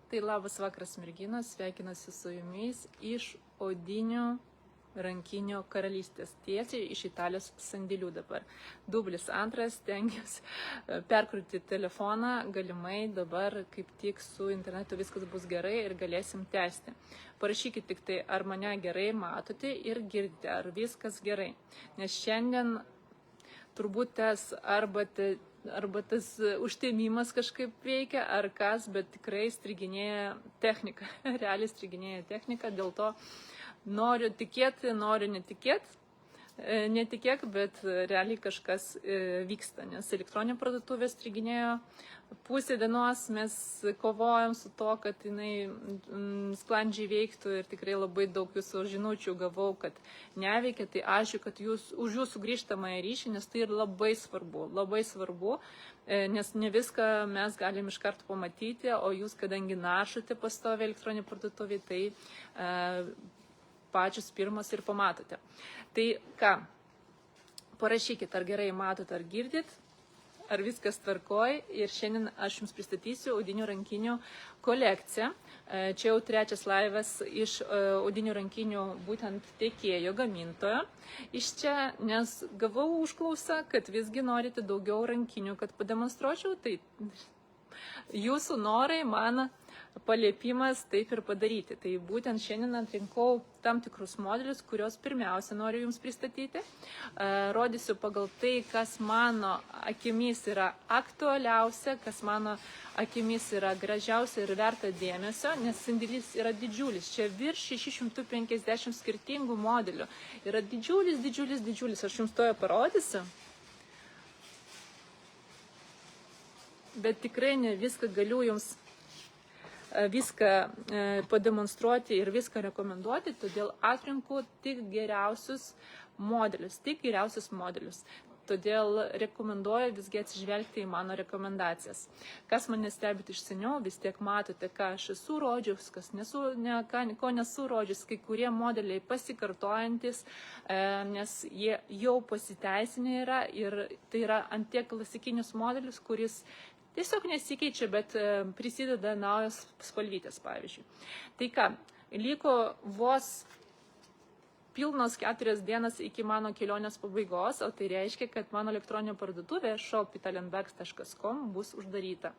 Tai labas vakaras merginos, sveikinasi su jumis iš odinių rankinio karalystės, tiesiai iš Italijos sandėlių dabar. Dublis antras, stengiuosi perkrūti telefoną, galimai dabar kaip tik su internetu viskas bus gerai ir galėsim tęsti. Parašykit tik tai, ar mane gerai matote ir girdite, ar viskas gerai. Nes šiandien turbūt tas arba tas užtemimas kažkaip veikia, ar kas, bet tikrai striginėja technika, realiai striginėja technika, dėl to noriu tikėti, noriu netikėti, netikėk, bet realiai kažkas vyksta, nes elektroninė parduotuvė striginėjo pusę dienos, mes kovojam su to, kad jinai sklandžiai veiktų ir tikrai labai daug jūsų žinučių gavau, kad neveikia, tai ačiū, kad už jūsų grįžtamąją ryšį, nes tai ir labai svarbu, nes ne viską mes galim iš karto pamatyti, o jūs, kadangi našote pastoviai elektroninė parduotuvė, tai pačius pirmas ir pamatote. Tai ką, parašykit, ar gerai matot, ar girdit, ar viskas tvarkoj. Ir šiandien aš jums pristatysiu odinių rankinių kolekciją. Čia jau trečias laivas iš odinių rankinių būtent tiekėjo gamintojo. Iš čia, nes gavau užklausą, kad visgi norite daugiau rankinių, kad pademonstruočiau, tai jūsų norai man paliepimas taip ir padaryti. Tai būtent šiandien atrinkau tam tikrus modelius, kuriuos pirmiausia noriu jums pristatyti. Rodysiu pagal tai, kas mano akimis yra aktualiausia, kas mano akimis yra gražiausia ir verta dėmesio, nes sandėlis yra didžiulis. Čia virš 650 skirtingų modelių. Yra didžiulis. Aš jums to parodysiu. Bet tikrai ne viską galiu jums viską pademonstruoti ir viską rekomenduoti, todėl atrinku tik geriausius modelius. Todėl rekomenduoju visgi atsižvelgti į mano rekomendacijas. Kas mane stebit iš seniau, vis tiek matote, ką aš esu rodžius, ko nesu rodžius, kai kurie modeliai pasikartojantis, nes jie jau pasiteisinę yra ir tai yra ant tiek klasikinius modelius, kuris tiesiog nesikeičia, bet prisideda naujos spalvytės, pavyzdžiui. Tai ką, liko vos pilnos 4 dienas iki mano kelionės pabaigos, o tai reiškia, kad mano elektroninė parduotuvė shop.italenbags.com bus uždaryta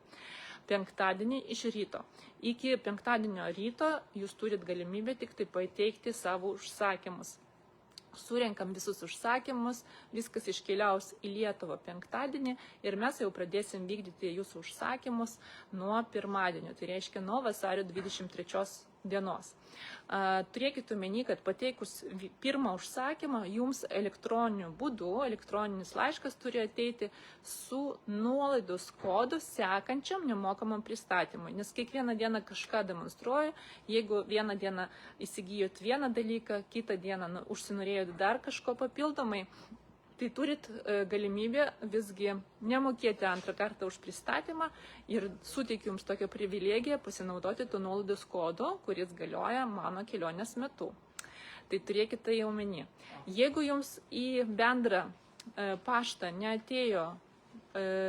penktadienį iš ryto. Iki penktadienio ryto jūs turit galimybę tik tai pateikti savo užsakymus. Surenkam visus užsakymus, viskas iškeliaus į Lietuvą penktadienį ir mes jau pradėsim vykdyti jūsų užsakymus nuo pirmadienio, tai reiškia nuo vasario 23 dienos. Turėkite omeny, kad pateikus pirmą užsakymą, jums elektroniniu būdu, elektroninis laiškas turi ateiti su nuolaidos kodu sekančiam nemokamam pristatymui. Nes kiekvieną dieną kažką demonstruoju, jeigu vieną dieną įsigijot vieną dalyką, kitą dieną užsinorėjot dar kažko papildomai, tai turit galimybę visgi nemokėti antrą kartą už pristatymą ir suteikiu jums tokią privilegiją pasinaudoti to nuolaidos kodo, kuris galioja mano kelionės metu. Tai turėkite tai omeny. Jeigu jums į bendrą paštą neatėjo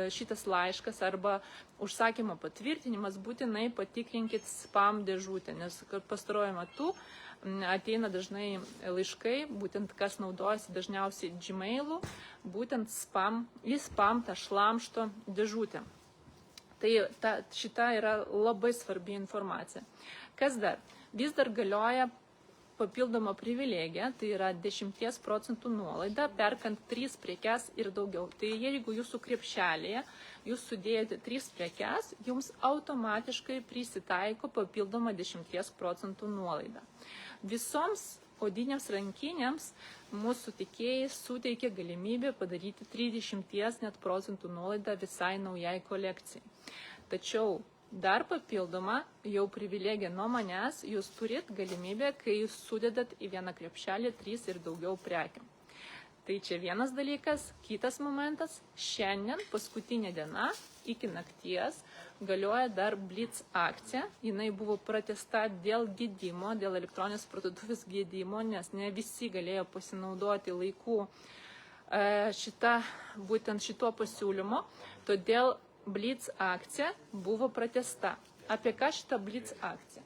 šitas laiškas arba užsakymo patvirtinimas, būtinai patikrinkit spam dėžutę, nes pastaruoju metu ateina dažnai laiškai, būtent kas naudojasi dažniausiai Gmail'u, būtent į spam tą šlamšto dėžutę. Tai šita yra labai svarbi informacija. Kas dar? Vis dar galioja papildoma privilegija, tai yra 10% nuolaida, perkant 3 prekes ir daugiau. Tai jeigu jūsų krepšelėje jūs sudėjote 3 prekes, jums automatiškai prisitaiko papildoma 10% nuolaida. Visoms odinėms rankinėms mūsų tiekėjai suteikia galimybę padaryti 30% net procentų nuolaidą visai naujai kolekcijai. Tačiau dar papildoma jau privilegija nuo manęs, jūs turit galimybę, kai jūs sudedat į vieną krepšelį 3 ir daugiau prekių. Tai čia vienas dalykas. Kitas momentas, šiandien paskutinė diena iki nakties galioja dar Blitz akcija. Jinai buvo pratęsta dėl gedimo, dėl elektroninės parduotuvės gedimo, nes ne visi galėjo pasinaudoti laiku būtent šituo pasiūlymu. Todėl Blitz akcija buvo pratęsta. Apie ką šitą Blitz akciją?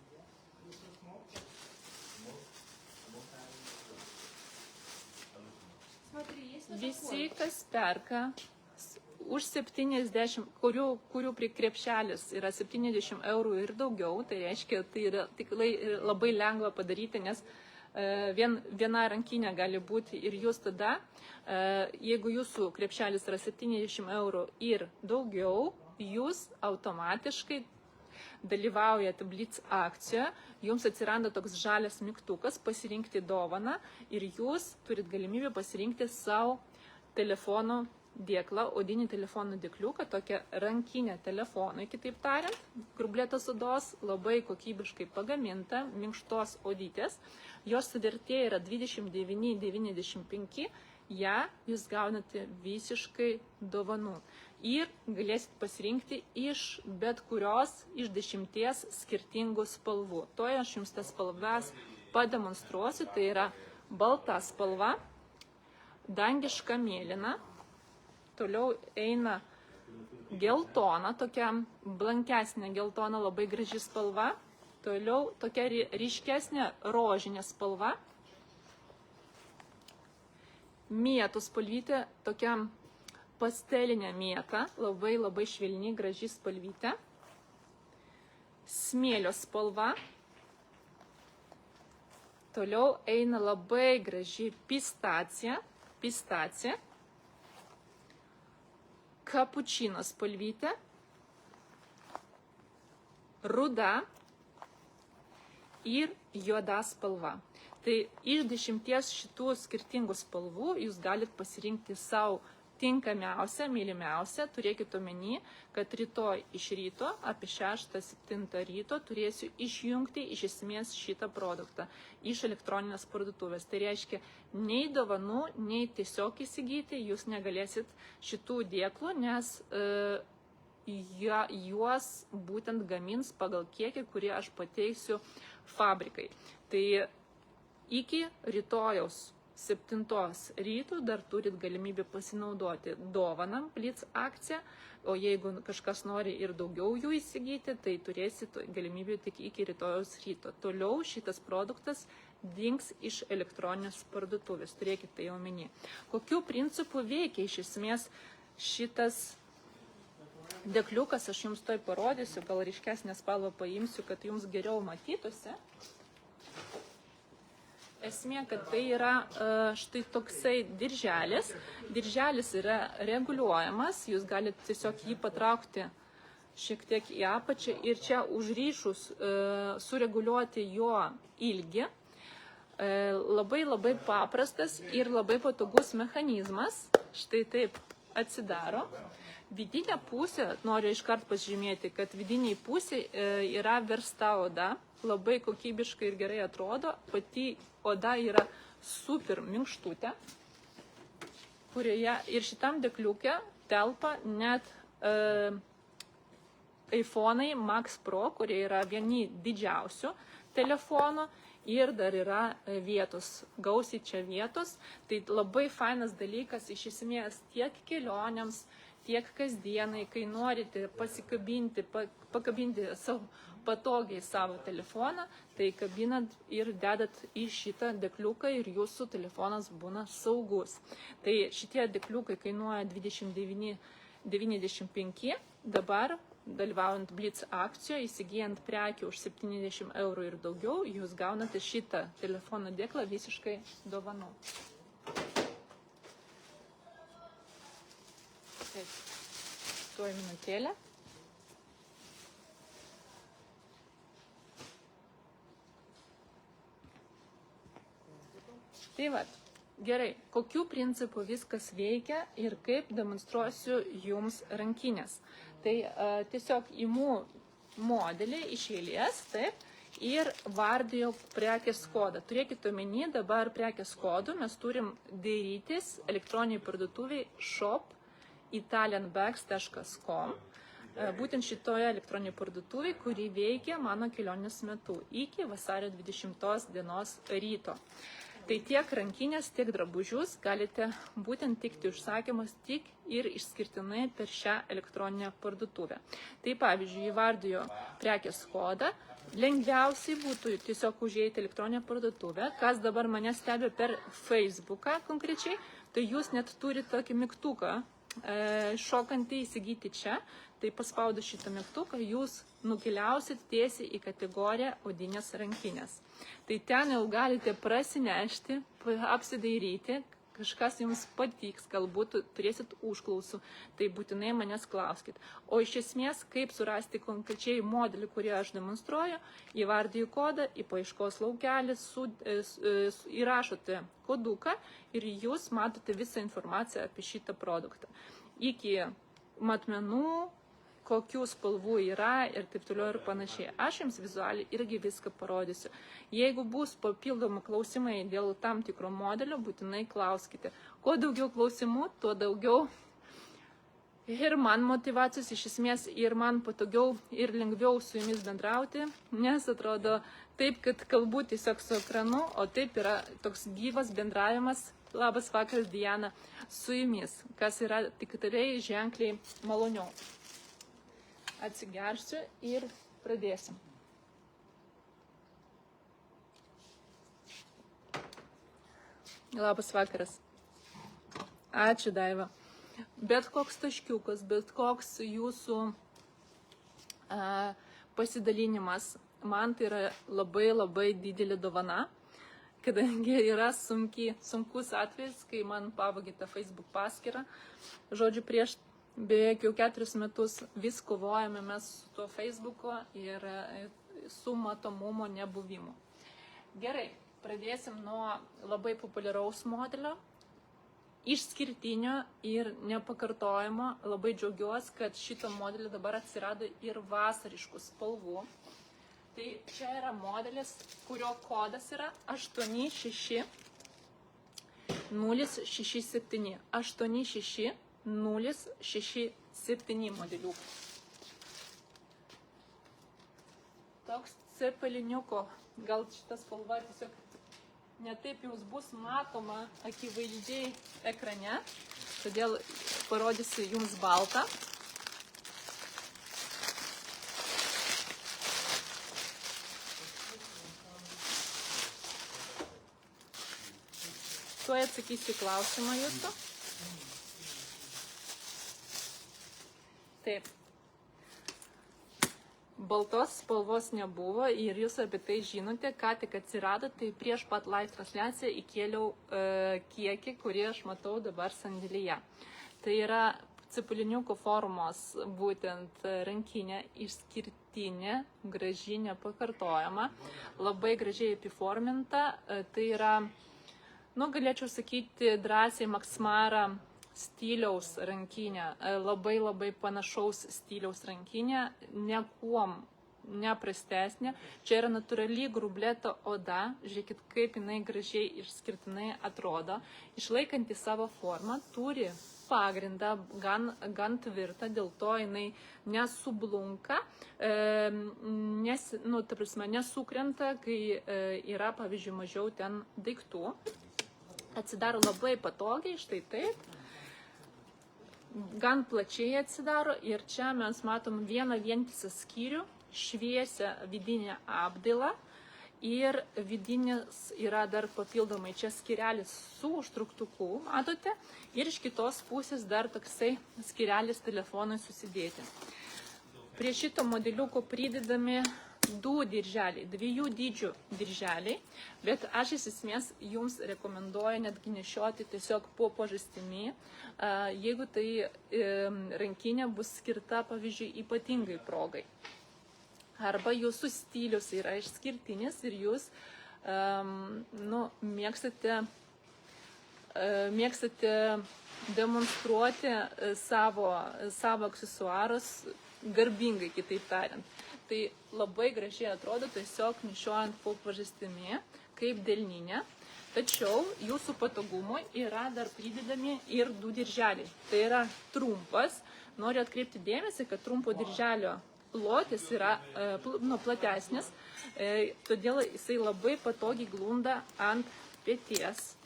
Visi, kas perka už 70, kurių krepšelis yra 70 eurų ir daugiau, tai reiškia, tai yra tikrai labai lengva padaryti, nes viena rankinė gali būti ir jūs tada, jeigu jūsų krepšelis yra 70 eurų ir daugiau, jūs automatiškai dalyvaujate Blitz akcijoje, jums atsiranda toks žalias mygtukas pasirinkti dovaną ir jūs turit galimybę pasirinkti savo telefono dėklą, odinį telefono dėkliuką, tokią rankinę telefonui, kitaip tariant, grublėtos odos, labai kokybiškai pagaminta, minkštos odytės, jos vertė yra 29,95, ją jūs gaunate visiškai dovanų ir galėsit pasirinkti iš bet kurios iš 10 skirtingų spalvų. Toje aš jums tas spalvas pademonstruosiu, tai yra balta spalva, dangiška mėlyna, toliau eina geltona, tokia blankesnė geltona, labai graži spalva, toliau tokia ryškesnė rožinė spalva, mėtų spalvytė, tokia pastelinė mėta, labai švelni, graži spalvytė, smėlio spalva, toliau eina labai graži pistacija, kapučino spalvytė, ruda ir juoda spalva. Tai iš 10 šitų skirtingų spalvų jūs galit pasirinkti savo tinkamiausią, mylimiausią. Turėkite omeny, kad rytoj iš ryto, apie 6-7 ryto, turėsiu išjungti iš esmės šitą produktą iš elektroninės parduotuvės. Tai reiškia, nei dovanų, nei tiesiog įsigyti jūs negalėsit šitų dėklų, nes juos būtent gamins pagal kiekį, kurį aš pateiksiu fabrikai. Tai iki rytojaus 7 rytų dar turit galimybę pasinaudoti dovanam Blitz akciją, o jeigu kažkas nori ir daugiau jų įsigyti, tai turėsit galimybę tik iki rytojaus ryto. Toliau šitas produktas dings iš elektroninės parduotuvės, turėkite tai omeny. Kokiu principu veikia iš esmės šitas dėkliukas, aš jums toj parodysiu, gal ryškesnę spalvą paimsiu, kad jums geriau matytųsi. Esmė, kad tai yra štai toksai dirželis. Dirželis yra reguliuojamas, jūs galite tiesiog jį patraukti šiek tiek į apačią ir čia užryšus sureguliuoti jo ilgį. Labai paprastas ir labai patogus mechanizmas. Štai taip atsidaro. Vidinė pusė, noriu iškart pasižymėti, kad vidiniai pusė yra versta oda. Labai kokybiškai ir gerai atrodo. Pati oda yra super minkštutė, kurioje ir šitam dėkliuke telpa net iPhone'ai Max Pro, kurie yra vieni didžiausių telefonų ir dar yra vietos, gausiai čia vietos. Tai labai fainas dalykas iš esmės tiek kelionėms, tiek kasdienai, kai norite pakabinti patogiai savo telefoną, tai kabinat ir dedat į šitą dėkliuką ir jūsų telefonas būna saugus. Tai šitie dėkliukai kainuoja 29,95, dabar dalyvaujant Blitz akcijoje, įsigijant prekių už 70 eurų ir daugiau, jūs gaunate šitą telefono dėklą visiškai dovanų. Taip, tuoj minutėlę. Tai va, gerai, kokiu principu viskas veikia ir kaip demonstruosiu jums rankinės. Tai tiesiog imu modelį iš eilės, taip, ir vardiju prekės kodą. Turėkite omeny, dabar prekės kodų mes turim dairytis elektroniniai parduotuviai shop.italianbags.com. Būtent šitoje elektroninėje parduotuvėje, kuri veikia mano kelionės metu iki vasario 20 dienos ryto. Tai tiek rankinės, tiek drabužius galite būtent teikti užsakymus tik ir išskirtinai per šią elektroninę parduotuvę. Tai pavyzdžiui, įvardijo prekės kodą, lengviausiai būtų tiesiog užėjti elektroninę parduotuvę, kas dabar mane stebi per Facebooką konkrečiai, tai jūs net turite tokį mygtuką, šokantį įsigyti čia, tai paspaudę šitą mygtuką jūs nukeliausit tiesiai į kategoriją odinės rankinės. Tai ten jau galite prasinešti, apsidairyti, kažkas jums patiks, galbūt turėsit užklausų, tai būtinai manęs klauskit. O iš esmės, kaip surasti konkrečiai modelį, kurį aš demonstruoju, įvardyju kodą, į paieškos laukelį, įrašote koduką ir jūs matote visą informaciją apie šitą produktą. Iki matmenų, kokių spalvų yra ir taip toliau ir panašiai. Aš jums vizualiai irgi viską parodysiu. Jeigu bus papildomų klausimai dėl tam tikro modelio, būtinai klauskite. Kuo daugiau klausimų, tuo daugiau ir man motyvacijos iš esmės, ir man patogiau ir lengviau su jumis bendrauti, nes atrodo taip, kad kalbu tiesiog su ekranu, o taip yra toks gyvas bendravimas. Labas vakaras, Diana, su jumis, kas yra tikrai ženkliai maloniau. Atsigersiu ir pradėsim. Labas vakaras. Ačiū, Daiva. Bet koks taškiukas, bet koks jūsų pasidalinimas, man tai yra labai didelė dovana, kadangi yra sunkus atvejis, kai man pavogė tą Facebook paskyrą. Žodžiu, prieš beveik jau 4 metus vis kovojame mes su tuo Facebooku ir su matomumo nebuvimu. Gerai, pradėsim nuo labai populiaraus modelio, išskirtinio ir nepakartojimo. Labai džiaugiuosi, kad šito modelio dabar atsirado ir vasariškų spalvų. Tai čia yra modelis, kurio kodas yra 86067. 86067 modelių. Toks cepeliniuko, gal šita spalva tiesiog netaip jums bus matoma akivaizdžiai ekrane, todėl parodysiu jums baltą. Tuoj atsakysiu klausimą jūsų. Taip. Baltos spalvos nebuvo ir jūs apie tai žinote, ką tik atsirado, tai prieš pat live transliaciją įkėliau kiekį, kurį aš matau dabar sandėlyje. Tai yra cepeliniuko formos būtent rankinė, išskirtinė, graži, nepakartojama, labai gražiai apiforminta. Tai yra, galėčiau sakyti drąsiai Max Mara stiliaus rankinė, labai panašaus stiliaus rankinė, niekuom neprastesnė. Čia yra natūrali grubleto oda, žiūrėkit, kaip jinai gražiai išskirtinai atrodo, išlaikanti savo formą, turi pagrindą gan tvirtą, dėl to jinai nesublunka, nesukrenta, kai yra, pavyzdžiui, mažiau ten daiktų. Atsidaro labai patogiai, štai taip. Gan plačiai atsidaro ir čia mes matom vieną vientisą skyrių, šviesią vidinę apdailą ir vidinis yra dar papildomai čia skyrelis su užtrauktuku, matote, ir iš kitos pusės dar toksai skyrelis telefonui susidėti. Prie šito modeliuko pridedami 2 dirželiai, 2 dydžių dirželiai, bet aš iš esmės jums rekomenduoju netgi nešioti tiesiog po pažastimi, jeigu tai rankinė bus skirta, pavyzdžiui, ypatingai progai. Arba jūsų stilius yra išskirtinis ir jūs mėgstate demonstruoti savo aksesuarus garbingai, kitaip tariant. Tai labai gražiai atrodo tiesiog nešiojant po pažastimi, kaip delninė, tačiau jūsų patogumui yra dar pridedami ir 2 dirželiai. Tai yra trumpas, noriu atkreipti dėmesį, kad trumpo dirželio plotis yra platesnis, todėl jisai labai patogiai glunda ant peties.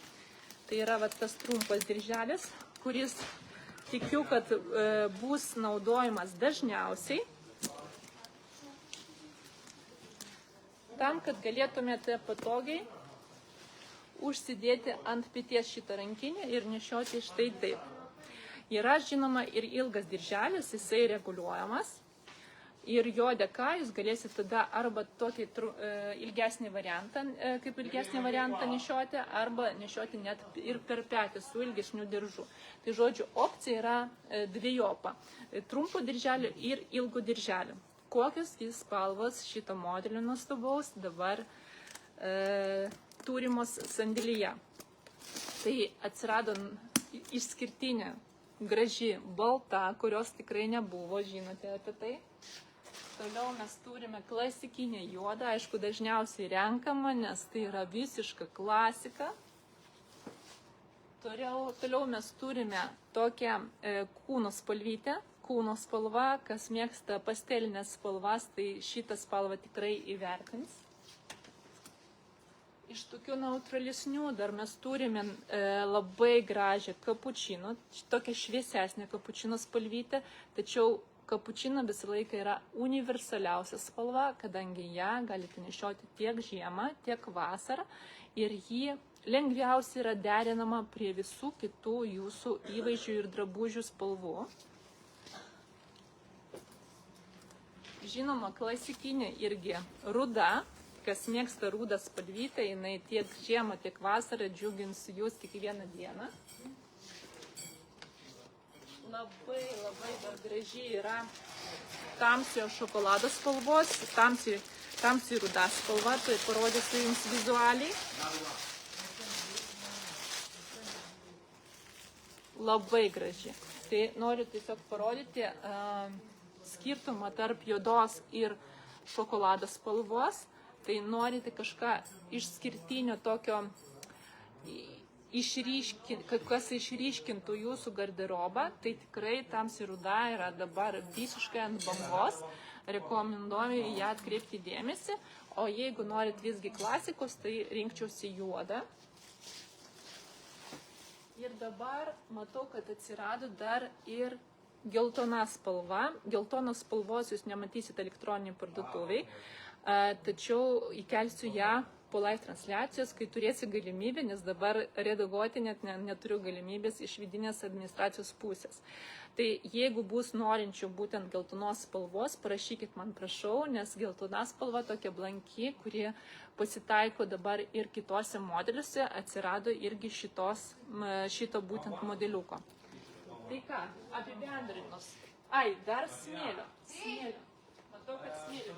Tai yra tas trumpas dirželis, kuris tikiu, kad bus naudojamas dažniausiai, tam, kad galėtumėte patogiai užsidėti ant peties šitą rankinę ir nešioti štai taip. Yra, žinoma, ir ilgas dirželis, jisai reguliuojamas. Ir jo dėka jūs galėsite tada arba tokį ilgesnį variantą, kaip ilgesnį variantą nešioti, arba nešioti net ir per petį su ilgesniu diržu. Tai žodžiu, opcija yra dviejopa. Trumpo dirželio ir ilgo dirželio. Kokios jis spalvos šito modelio nuostabaus dabar turimos sandėlyje. Tai atsirado išskirtinė, graži, balta, kurios tikrai nebuvo, žinote apie tai. Toliau mes turime klasikinę juodą, aišku, dažniausiai renkama, nes tai yra visiška klasika. Toliau mes turime tokią kūno spalvytę, kūno spalva, kas mėgsta pastelinės spalvas, tai šitą spalvą tikrai įvertins. Iš tokių neutralesnių dar mes turime labai gražią kapučino, tokią šviesesnę kapučino spalvytę, tačiau kapučino visą laiką yra universaliausia spalva, kadangi ją galite nešioti tiek žiemą, tiek vasarą ir ji lengviausiai yra derinama prie visų kitų jūsų įvaizdžių ir drabužių spalvų. Žinoma, klasikinė irgi ruda, kas mėgsta rudą spalvytę, jinai tiek žiemą, tiek vasarą džiugins jūs kiekvieną dieną. Labai dar gražiai yra tamsio šokolado spalvos, tamsiai ruda spalva, tai parodysiu jums vizualiai. Labai graži. Tai noriu tiesiog parodyti skirtumą tarp juodos ir šokolado spalvos. Tai norite kažką išskirtinio tokio, kas išryškintų jūsų garderobą, tai tikrai tamsiai ruda yra dabar visiškai ant bangos, rekomenduoju ją atkreipti dėmesį, o jeigu norit visgi klasikos, tai rinkčiausi juodą. Ir dabar matau, kad atsirado dar ir geltona spalva. Geltonos spalvos jūs nematysite elektroniniai parduotuviai, tačiau įkelsiu ją po live transliacijos, kai turėsiu galimybę, nes dabar redaguoti net neturiu galimybės iš vidinės administracijos pusės. Tai jeigu bus norinčių būtent geltonos spalvos, parašykit man, prašau, nes geltona spalva tokia blanki, kuri pasitaiko dabar ir kitose modeliuose, atsirado irgi šito būtent modeliuko. Tai ką, apibendrinus. Ai, dar smėlio. Matau, kad smėlio.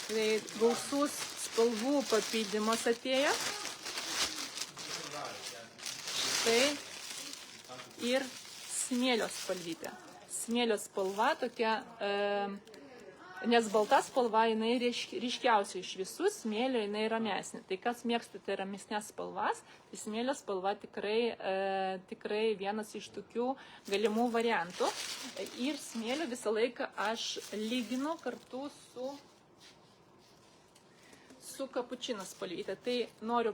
Tai gausus spalvų papildymas atėjo. Štai ir smėlio spalvytė. Smėlio spalva tokia, nes balta spalva jinai ryškiausia iš visų, smėlio jinai ramesnė. Tai kas mėgstate ramesnės spalvas, tai smėlio spalva tikrai vienas iš tokių galimų variantų. Ir smėlio visą laiką aš lyginu kartu su kapučino spalvyte. Tai noriu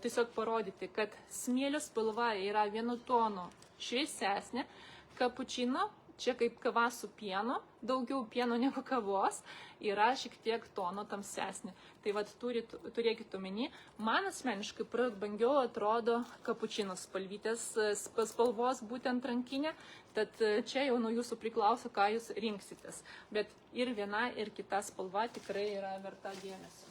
tiesiog parodyti, kad smėlio spalva yra vienu tonu šviesesnė, kapučino, čia kaip kava su pienu, daugiau pieno negu kavos, yra šiek tiek tono tamsesnė. Tai vat turėkit omeny, man asmeniškai prabangiau atrodo kapučino spalvos būtent rankinė, tad čia jau nuo jūsų priklauso, ką jūs rinksitės. Bet ir viena, ir kita spalva tikrai yra verta dėmesio.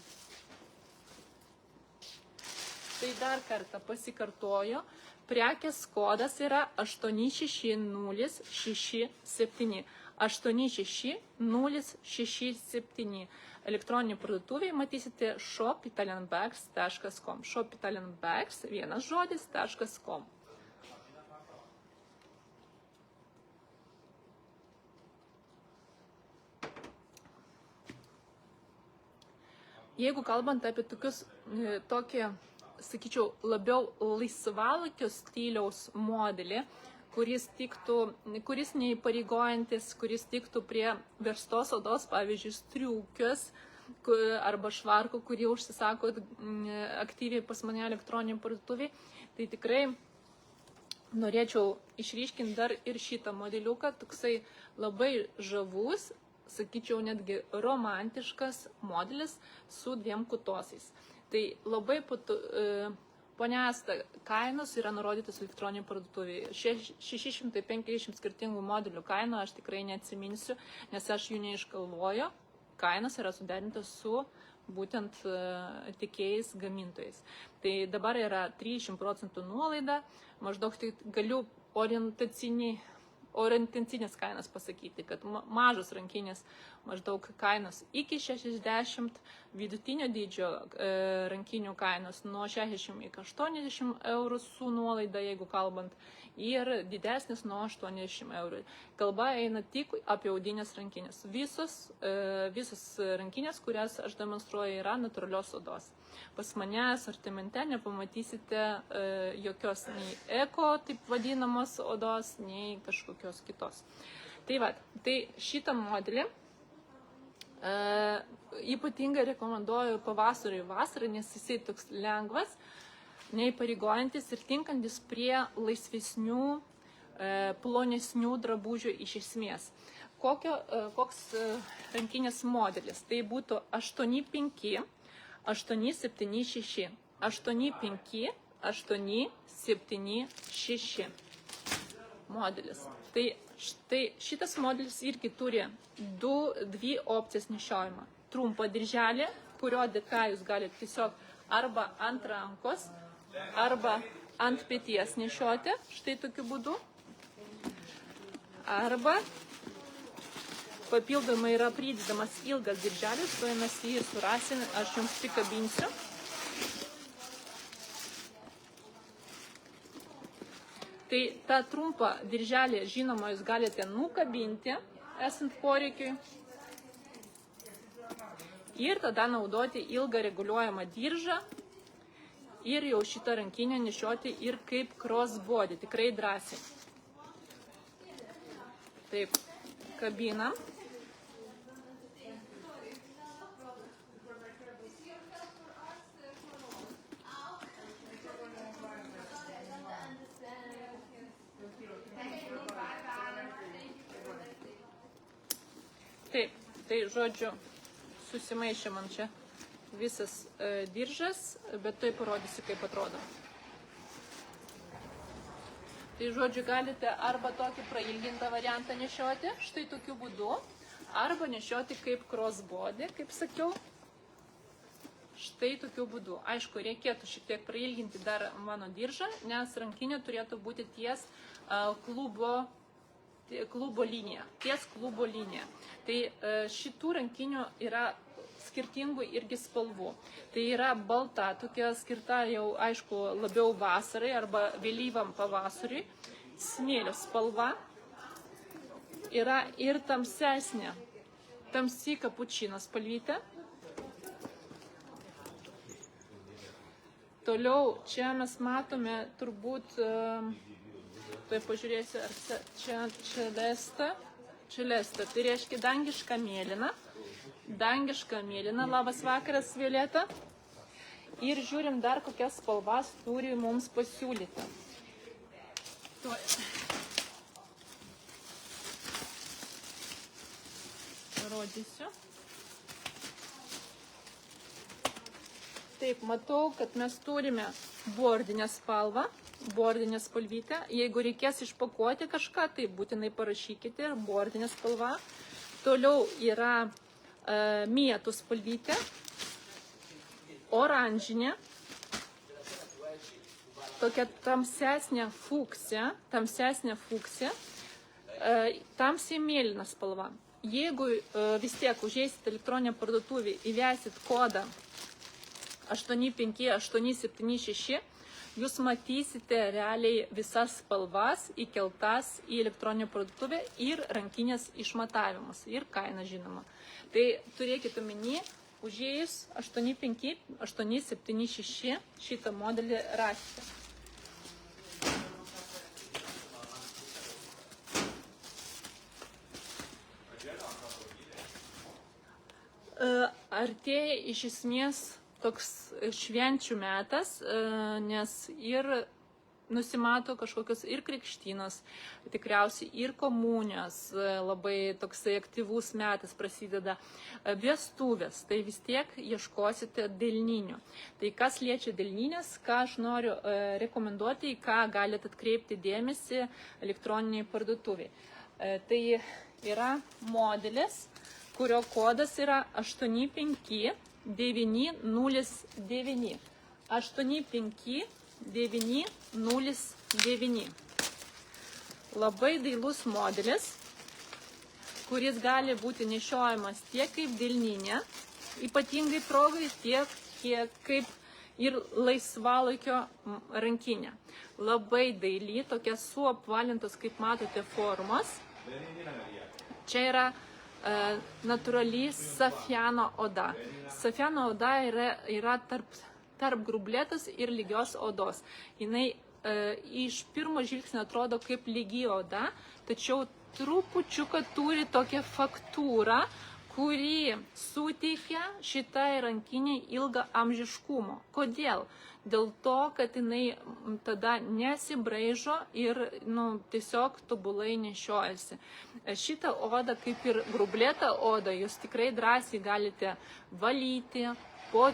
Tai dar kartą pasikartoju. Prekės kodas yra 86067. 86067. Elektroninį parduotuvėje matysite shopitalianbags.com. Shopitalianbags, vienas žodis.com. Jeigu kalbant apie tokį, sakyčiau, labiau laisvalaikio stiliaus modelį, kuris neįpareigojantis, kuris tiktų prie verstos odos, pavyzdžiui, striukios arba švarko, kurį užsisako aktyviai pas mane elektroniniai parduotuviai. Tai tikrai norėčiau išryškinti dar ir šitą modeliuką, toksai labai žavus, sakyčiau, netgi romantiškas modelis su 2 kutosais. Tai labai ponia Asta, kainos yra nurodytos elektroniniai parduotuviai. 650 skirtingų modelių kainų aš tikrai neatsiminsiu, nes aš jų neiškalvoju. Kainos yra suderintos su būtent tiekėjais gamintojais. Tai dabar yra 30% nuolaida, maždaug tai galiu orientacinės kainas pasakyti, kad mažos rankinės maždaug kainos iki 60, vidutinio dydžio rankinių kainos nuo 60 iki 80 eurų su nuolaida, jeigu kalbant, ir didesnis nuo 80 eurų. Kalba eina tik apie audinės rankinės. Visos rankinės, kurias aš demonstruoju, yra natūralios odos. Pas mane asortimente nepamatysite jokios nei eko, taip vadinamos odos, nei kažkokios kitos. Tai va, tai šitą modelį ypatingai rekomenduoju pavasariui vasarą, nes jisai toks lengvas, neįpareigojantis ir tinkantis prie laisvesnių, plonesnių drabužių iš esmės. Koks rankinės modelis? Tai būtų 8-5, 8-7-6. 8-5, 8-7-6 modelis. Tai štai šitas modelis irgi turi dvi opcijas nešiojimą. Trumpą dirželį, kurio dėka jūs galite tiesiog arba ant rankos, arba ant peties nešioti, štai tokiu būdu. Arba papildomai yra pridedamas ilgas dirželis, tuoj mes jį surasime, aš jums prikabinsiu. Tai tą trumpą dirželį, žinoma, jūs galite nukabinti, esant poreikiui. Ir tada naudoti ilgą reguliuojamą diržą ir jau šitą rankinę nešioti ir kaip crossbody, tikrai drąsiai. Taip, kabinam. Taip, tai žodžiu, susimaišė man čia visas diržas, bet tai parodysiu, kaip atrodo. Tai žodžiu, galite arba tokį prailgintą variantą nešioti, štai tokiu būdu, arba nešioti kaip crossbody, kaip sakiau, štai tokiu būdu. Aišku, reikėtų šiek tiek prailginti dar mano diržą, nes rankinė turėtų būti ties klubo linija, Tai šitų rankinių yra skirtingų irgi spalvų. Tai yra balta, tokia skirta jau, aišku, labiau vasarai arba vėlyvam pavasariui. Smėlio spalva yra ir tamsesnė, tamsi kapučino spalvytė. Toliau čia mes matome turbūt, tai pažiūrėsiu, ar čia lesta. Tai reiškia dangiška mėlyna. Dangiška mėlyna, labas vakaras, Violeta. Ir žiūrim dar, kokias spalvas turi mums pasiūlyti. Parodysiu. Taip, matau, kad mes turime bordinę spalvą. Bordinė spalvytė. Jeigu reikės išpakuoti kažką, tai būtinai parašykite bordinė spalva. Toliau yra mėtų spalvytė, oranžinė, tokia tamsesnė fuksija, tamsiai mėlyna spalva. Jeigu vis tiek užeisite elektroninę parduotuvę, įvesit kodą 85876, jūs matysite realiai visas spalvas įkeltas į elektroninę parduotuvę ir rankinės išmatavimus ir kainą žinoma. Tai turėkite omeny, užėjus 85876 šitą modelį rasite. Artėja iš esmės toks švenčių metas, nes ir nusimato kažkokios ir krikštynos, tikriausiai ir komunijos, labai toksai aktyvus metas prasideda, vestuvės, tai vis tiek ieškosite delninių. Tai kas liečia delninės, ką aš noriu rekomenduoti, į ką galite atkreipti dėmesį elektroniniai parduotuviai. Tai yra modelis, kurio kodas yra 85909. 85909. Labai dailus modelis, kuris gali būti nešiojamas tiek kaip delninė, ypatingai progai, tiek kaip ir laisvalaikio rankinė. Labai daili, tokia suapvalintos, kaip matote, formos. Čia yra natūrali safiano oda. Safiano oda yra tarp grublėtos ir lygios odos. Jinai iš pirmo žvilgsnio atrodo kaip lygi oda, tačiau trupučiuką turi tokią faktūrą, kuri suteikia šitai rankiniai ilgą amžiškumo. Kodėl? Dėl to, kad jinai tada nesibraižo ir tiesiog tobulai nešiojasi. Šitą odą, kaip ir grublėtą odą, jūs tikrai drąsiai galite valyti, po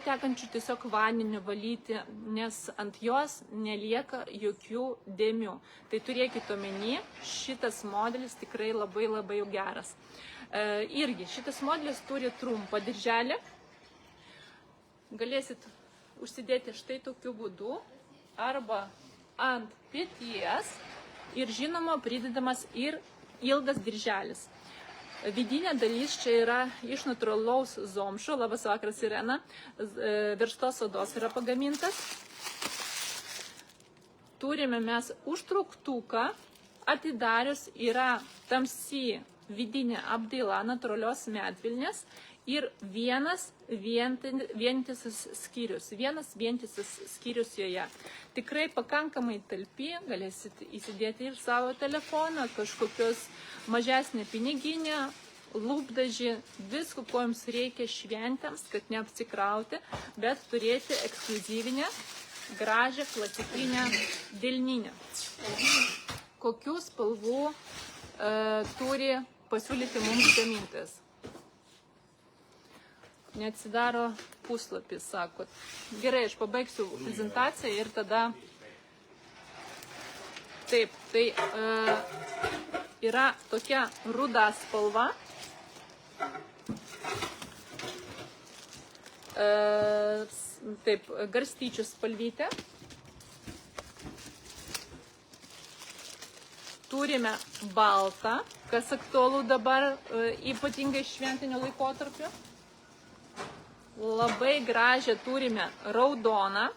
tekančių tiesiog vandeniu valyti, nes ant jos nelieka jokių dėmių. Tai turėkite omeny, šitas modelis tikrai labai labai geras. Irgi šitas modelis turi trumpą dirželį. Galėsit užsidėti štai tokiu būdu arba ant peties ir žinoma pridedamas ir ilgas dirželis. Vidinė dalis čia yra iš natūralaus zomšo, labas vakaras Irena, veržtos odos yra pagamintas. Turime mes užtrauktuką, atidarius yra tamsi vidinė apdaila natūralios medvilnės ir vienas vientisas skyrius joje. Tikrai pakankamai talpi, galėsit įsidėti ir savo telefoną, kažkokios mažesnė piniginė, lūpdažį, visko, ko jums reikia šventėms, kad neapsikrauti, bet turėti ekskliuzyvinę, gražią, klasikinę delninę. Kokių spalvų turi pasiūlyti mums gamintojas? Neatsidaro puslapis, sakot. Gerai, aš pabaigsiu prezentaciją ir tada... Taip, tai yra tokia ruda spalva. Taip, garstyčių spalvytė. Turime baltą, kas aktualu dabar, ypatingai šventinio laikotarpiu. Labai gražią turime raudoną,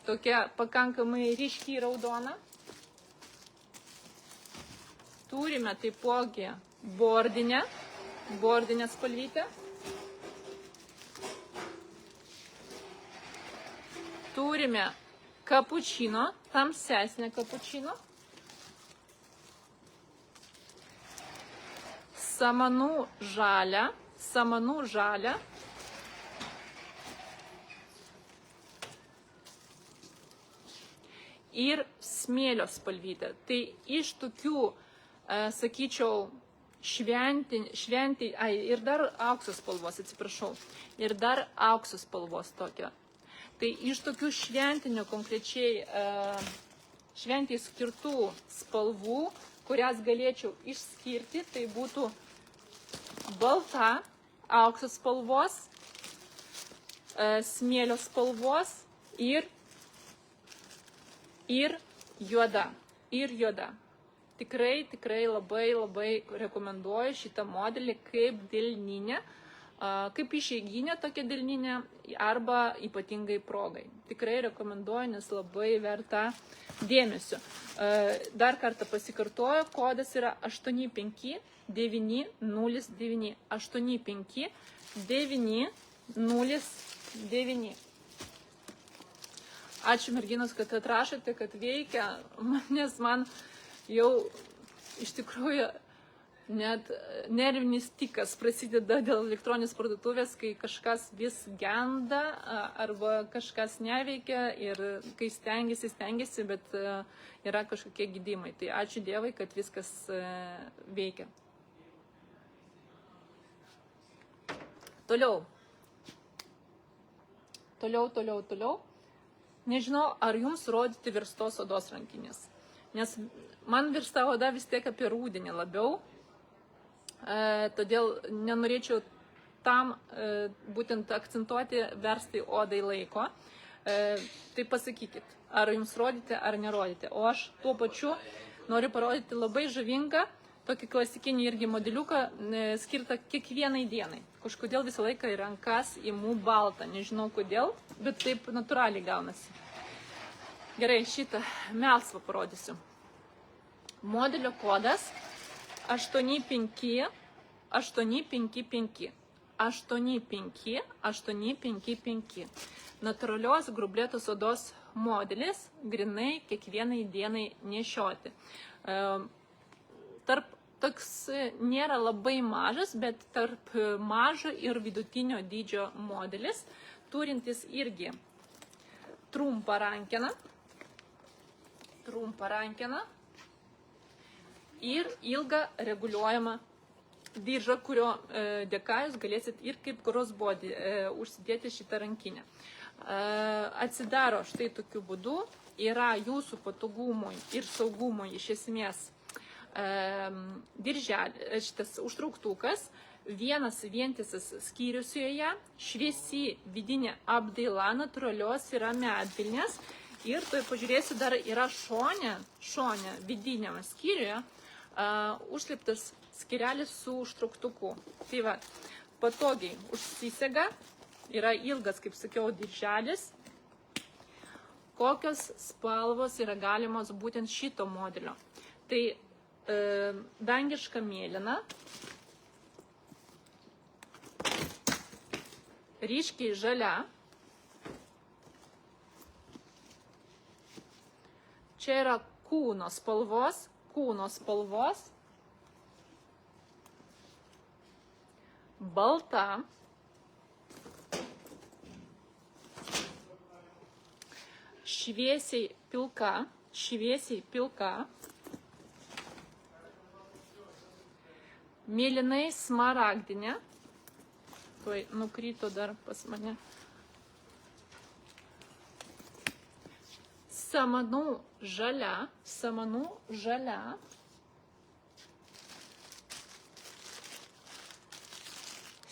tokia pakankamai ryški raudona. Turime taipogi bordinę spalvytę. Turime kapučino, tamsesnę kapučino. Samanų žalią. Ir smėlio spalvytę. Tai iš tokių, sakyčiau, ir dar aukso spalvos, atsiprašau, ir dar aukso spalvos tokio. Tai iš tokių šventinio konkrečiai šventijai skirtų spalvų, kurias galėčiau išskirti, tai būtų balta, aukso spalvos, smėlio spalvos ir juoda. Tikrai labai rekomenduoju šitą modelį kaip delninę, kaip išeiginė tokia delninė arba ypatingai progai. Tikrai rekomenduoju, nes labai verta dėmesio. Dar kartą pasikartoju, kodas yra 85909. 85909. Ačiū merginos, kad atrašote, kad veikia, nes man jau iš tikrųjų net nervinis tikas prasideda dėl elektroninės parduotuvės, kai kažkas vis genda arba kažkas neveikia ir kai stengiasi, bet yra kažkokie gydimai. Tai ačiū Dievui, kad viskas veikia. Toliau. Nežinau, ar jums rodyti virstos odos rankinės. Nes man virsta oda vis tiek apie rudenį labiau. Todėl nenorėčiau tam būtent akcentuoti verstai odai laiko. Tai pasakykit, ar jums rodyti, ar nerodyti. O aš tuo pačiu noriu parodyti labai žavingą, tokį klasikinį irgi modeliuką, skirtą kiekvienai dienai. Kažkodėl visą laiką į rankas imu baltą, nežinau kodėl, bet taip natūraliai gaunasi. Gerai, šitą melsvą parodysiu. Modelio kodas 85 855. 85 855. Natūralios grublėtos odos modelis, grinai kiekvienai dienai nešioti. Toks nėra labai mažas, bet tarp mažo ir vidutinio dydžio modelis, turintis irgi trumpą rankeną ir ilgą reguliuojamą diržą, kurio dėka jūs galėsit ir kaip crossbody užsidėti šitą rankinę. Atsidaro štai tokiu būdu, yra jūsų patogumui ir saugumui iš esmės šitas užtrauktukas, vienas vientisas skyrius joje, šviesi vidinė apdaila, natūralios yra medvilnės ir tai pažiūrėsiu, dar yra šone vidiniame skyriuje užslėptas skyrelis su užtrauktuku. Tai va, patogiai užsisega, yra ilgas, kaip sakiau, dirželis. Kokios spalvos yra galimos būtent šito modelio? Tai dangiška mėlyna, ryškiai žalia, čia yra kūno spalvos, balta, šviesiai pilka, mėlynai smaragdinė, tuoj nukrito dar pas mane, samanų žalia,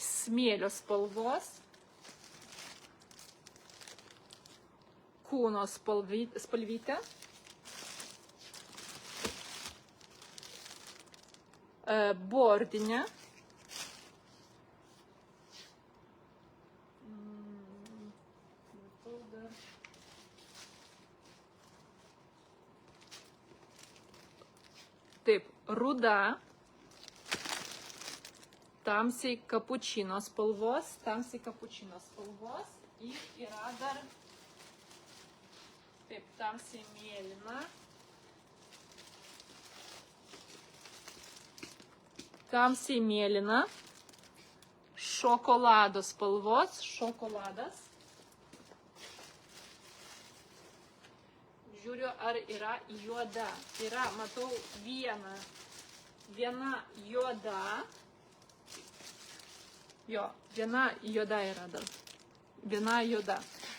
smėlio spalvos, kūno spalvytė, bordinė, taip, ruda, tamsiai kapučino spalvos ir yra dar taip, tamsiai mėlyna, šokolado spalvos, Žiūriu, ar yra juoda. Yra, matau, viena juoda. Jo, viena juoda yra dar.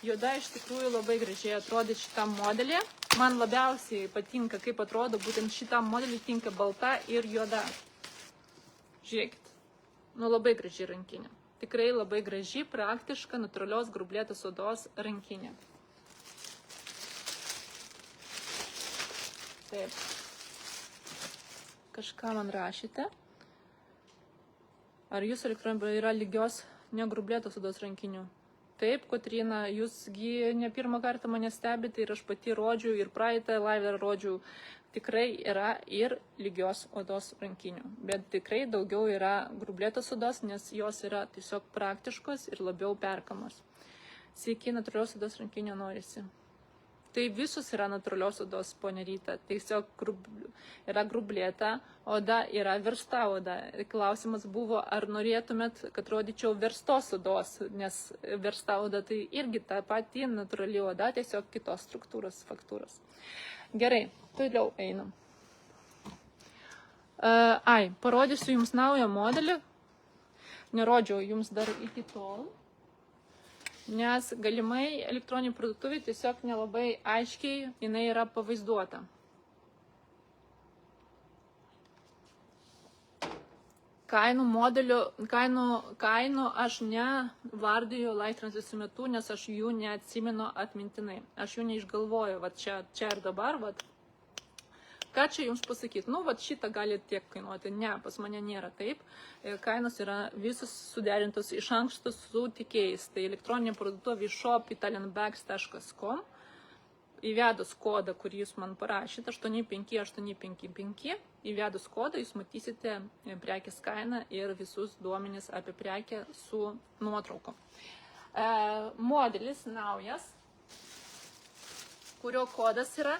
Juoda iš tikrųjų labai gražiai atrodo šitam modelį. Man labiausiai patinka, kaip atrodo, būtent šitam modeliui tinka balta ir juoda. Žiūrėkit, labai graži rankinė. Tikrai labai graži, praktiška, natūralios grublėtos odos rankinė. Taip. Kažką man rašyte. Ar jūsų elektroninė yra lygios negrublėtos odos rankinių? Taip, Kotryna, jūsgi ne pirmą kartą mane stebite ir aš pati rodžiu, ir praeitą live rodžiu. Tikrai yra ir lygios odos rankinių, bet tikrai daugiau yra grublėtos odos, nes jos yra tiesiog praktiškos ir labiau perkamos. Sveiki, natūralios odos rankinio norisi. Tai visus yra natūralios odos, ponia Ryta. Tiesiog yra grublėta oda, yra versta oda. Klausimas buvo, ar norėtumėt, kad rodyčiau verstos odos, nes versta oda tai irgi ta pati natūrali oda, tiesiog kitos struktūros, faktūros. Gerai, toliau einam. Parodysiu jums naują modelį. Nerodžiau jums dar iki tol, nes galimai elektroniniai parduotuvė tiesiog nelabai aiškiai jinai yra pavaizduota. Kainų aš nevardiju live transliacijų metu, nes aš jų neatsimenu atmintinai. Aš jų neišgalvoju, va čia ir dabar, va. Ką čia jums pasakyti? Nu, va šitą gali tiek kainuoti. Ne, pas mane nėra taip. Kainos yra visos suderintos iš anksto su tiekėjais. Tai elektroninė parduotuvė shop.italianbags.com. Įvedus kodą, kurį jūs man parašėte, 85855, įvedus kodą jūs matysite prekės kainą ir visus duomenis apie prekę su nuotraukom. Modelis naujas, kurio kodas yra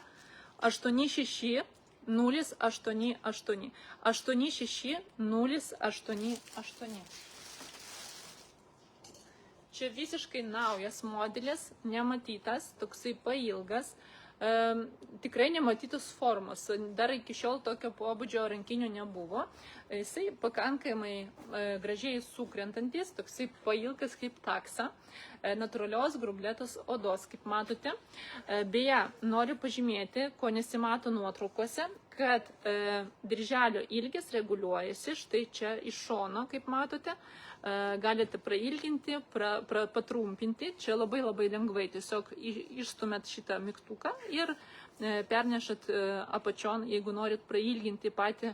86088. 86088. Čia visiškai naujas modelis, nematytas, toksai pailgas, tikrai nematytos formos. Dar iki šiol tokio pobūdžio rankinių nebuvo. Jisai pakankamai gražiai sukrentantis, toksai pailgas kaip taksa, natūralios grublėtos odos, kaip matote. Beje, noriu pažymėti, ko nesimato nuotraukose, kad dirželio ilgis reguliuojasi, štai čia iš šono, kaip matote. Galite prailginti, patrumpinti, čia labai lengvai, tiesiog išstumėt šitą mygtuką ir pernešat apačion, jeigu norit prailginti patį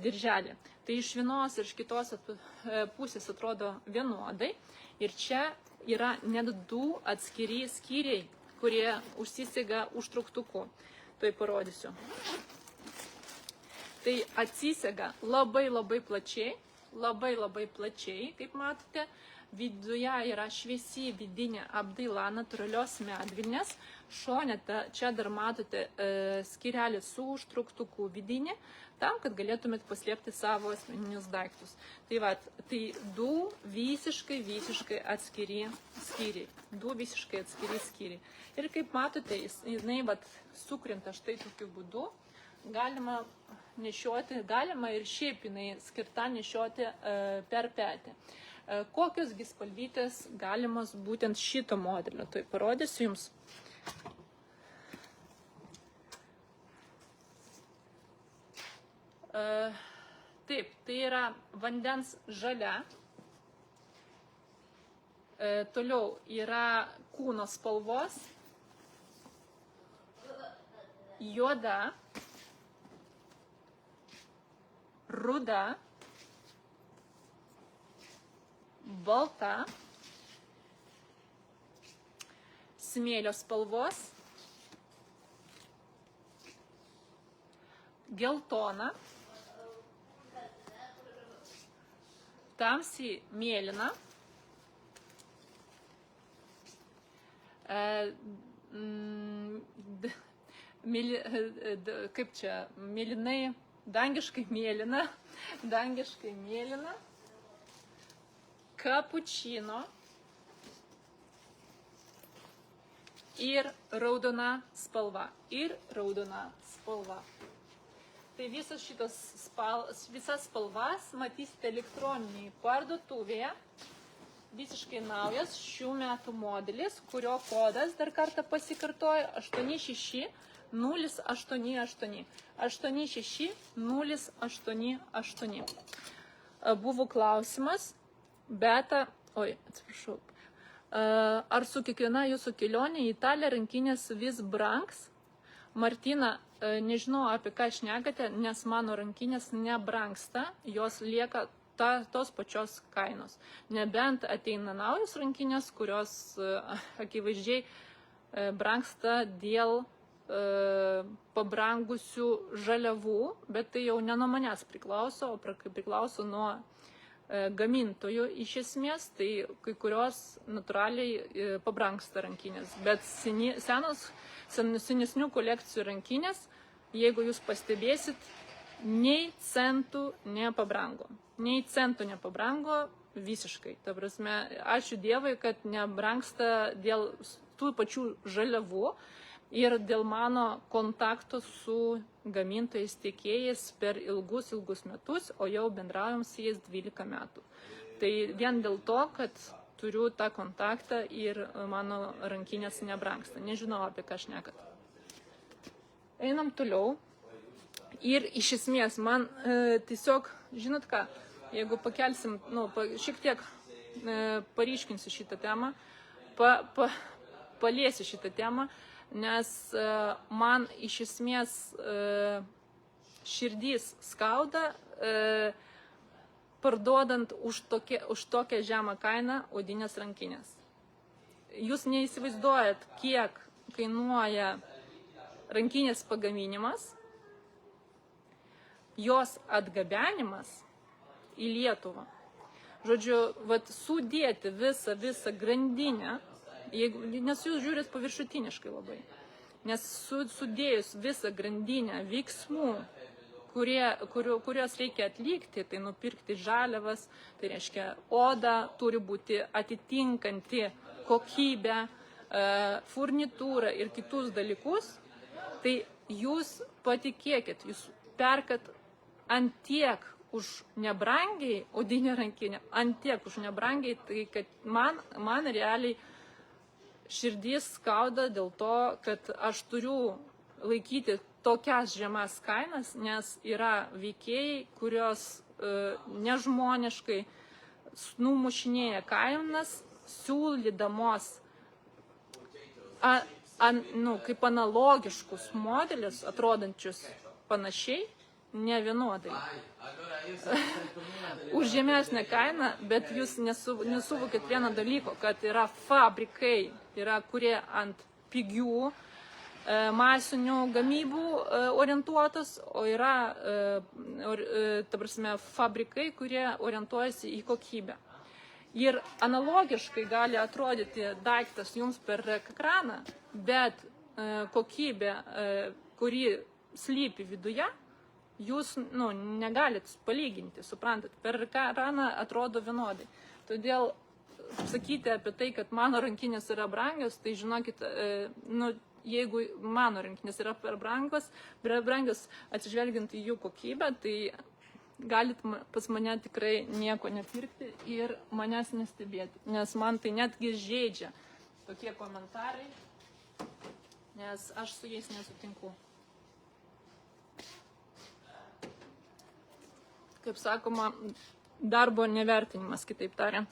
dirželį. Tai iš vienos ir iš kitos pusės atrodo vienodai ir čia yra net du atskiri skyriai, kurie užsisega užtrauktuku. Tai parodysiu. Tai atsisega labai plačiai. Labai plačiai, kaip matote, viduje yra šviesi vidinė apdaila natūralios medvilnės, šone čia dar matote skyrelį su užtrauktuku vidinį, tam, kad galėtumėt paslėpti savo asmeninius daiktus. Tai va, tai du visiškai atskiri skyriai. Ir kaip matote, jinai sukrenta štai tokiu būdu, galima nešioti, galima ir šiaip jinai skirta nešioti per petį. Kokios spalvytės galimos būtent šito modelio? Tai parodysiu jums. Taip, tai yra vandens žalia. Toliau yra kūno spalvos, juoda, ruda, balta, smėlio spalvos, geltona, tamsiai mėlyna, kaip čia, mėlynai, dangiškai mėlyna, kapučino ir raudona spalva. Tai visas visas spalvas matysite elektroninėje parduotuvėje. Visiškai naujas šių metų modelis, kurio kodas dar kartą pasikartoja 86088. 86088. Buvo klausimas, beta, atsiprašau, ar su kiekviena jūsų kelionė į Italiją rankinės vis brangs? Martina, nežinau apie ką šnekate, nes mano rankinės nebrangsta, jos lieka tos pačios kainos. Nebent ateina naujos rankinės, kurios akivaizdžiai brangsta dėl pabrangusių žaliavų, bet tai jau ne nuo manęs priklauso, o priklauso nuo gamintojų iš esmės, tai kai kurios natūraliai pabrangsta rankinės, bet senesnių kolekcijų rankinės, jeigu jūs pastebėsit, nei centų nepabrango. Nei centų nepabrango visiškai. Ta prasme, ačiū Dievui, kad nebrangsta dėl tų pačių žaliavų ir dėl mano kontakto su gamintojais tiekėjais per ilgus metus, o jau bendraujam su jais 12 metų. Tai vien dėl to, kad turiu tą kontaktą ir mano rankinės nebrangsta. Nežinau, apie ką šnekat. Einam toliau. Ir iš esmės man tiesiog, žinot ką, jeigu pakelsim, šiek tiek paryškinsiu šitą temą, paliesiu šitą temą, nes man iš esmės širdys skauda, parduodant už tokią žemą kainą odinės rankinės. Jūs neįsivaizduojat, kiek kainuoja rankinės pagaminimas, jos atgabenimas į Lietuvą. Žodžiu, sudėti visą grandinę, nes jūs žiūrėt paviršutiniškai labai, nes sudėjus visą grandinę veiksmų, kurios reikia atlikti, tai nupirkti žaliavas, tai reiškia oda turi būti atitinkanti kokybę, furnitūrą ir kitus dalykus, tai jūs patikėkit, jūs perkat ant tiek už nebrangiai odinę rankinę, ant tiek už nebrangiai, tai kad man realiai širdis skauda dėl to, kad aš turiu laikyti tokias žemas kainas, nes yra veikėjai, kurios nežmoniškai numušinėja kainas, siūlydamos kaip analogiškus modelius, atrodančius panašiai, ne vienodai. Už žemesnę kainą, bet jūs nesuvokit vieną dalyko, kad yra fabrikai, kurie ant pigių masinių gamybų orientuotas, o yra fabrikai, kurie orientuojasi į kokybę. Ir analogiškai gali atrodyti daiktas jums per ekraną, bet kokybė, kuri slypi viduje, jūs negalit palyginti, suprantat, per ekraną atrodo vienodai. Todėl sakyti apie tai, kad mano rankinės yra brangios, tai žinokit, jeigu mano rankinės yra per brangios atsižvelgiant į jų kokybę, tai galit pas mane tikrai nieko nepirkti ir manęs nestebėti, nes man tai netgi žeidžia tokie komentarai, nes aš su jais nesutinku. Kaip sakoma, darbo nevertinimas, kitaip tariant.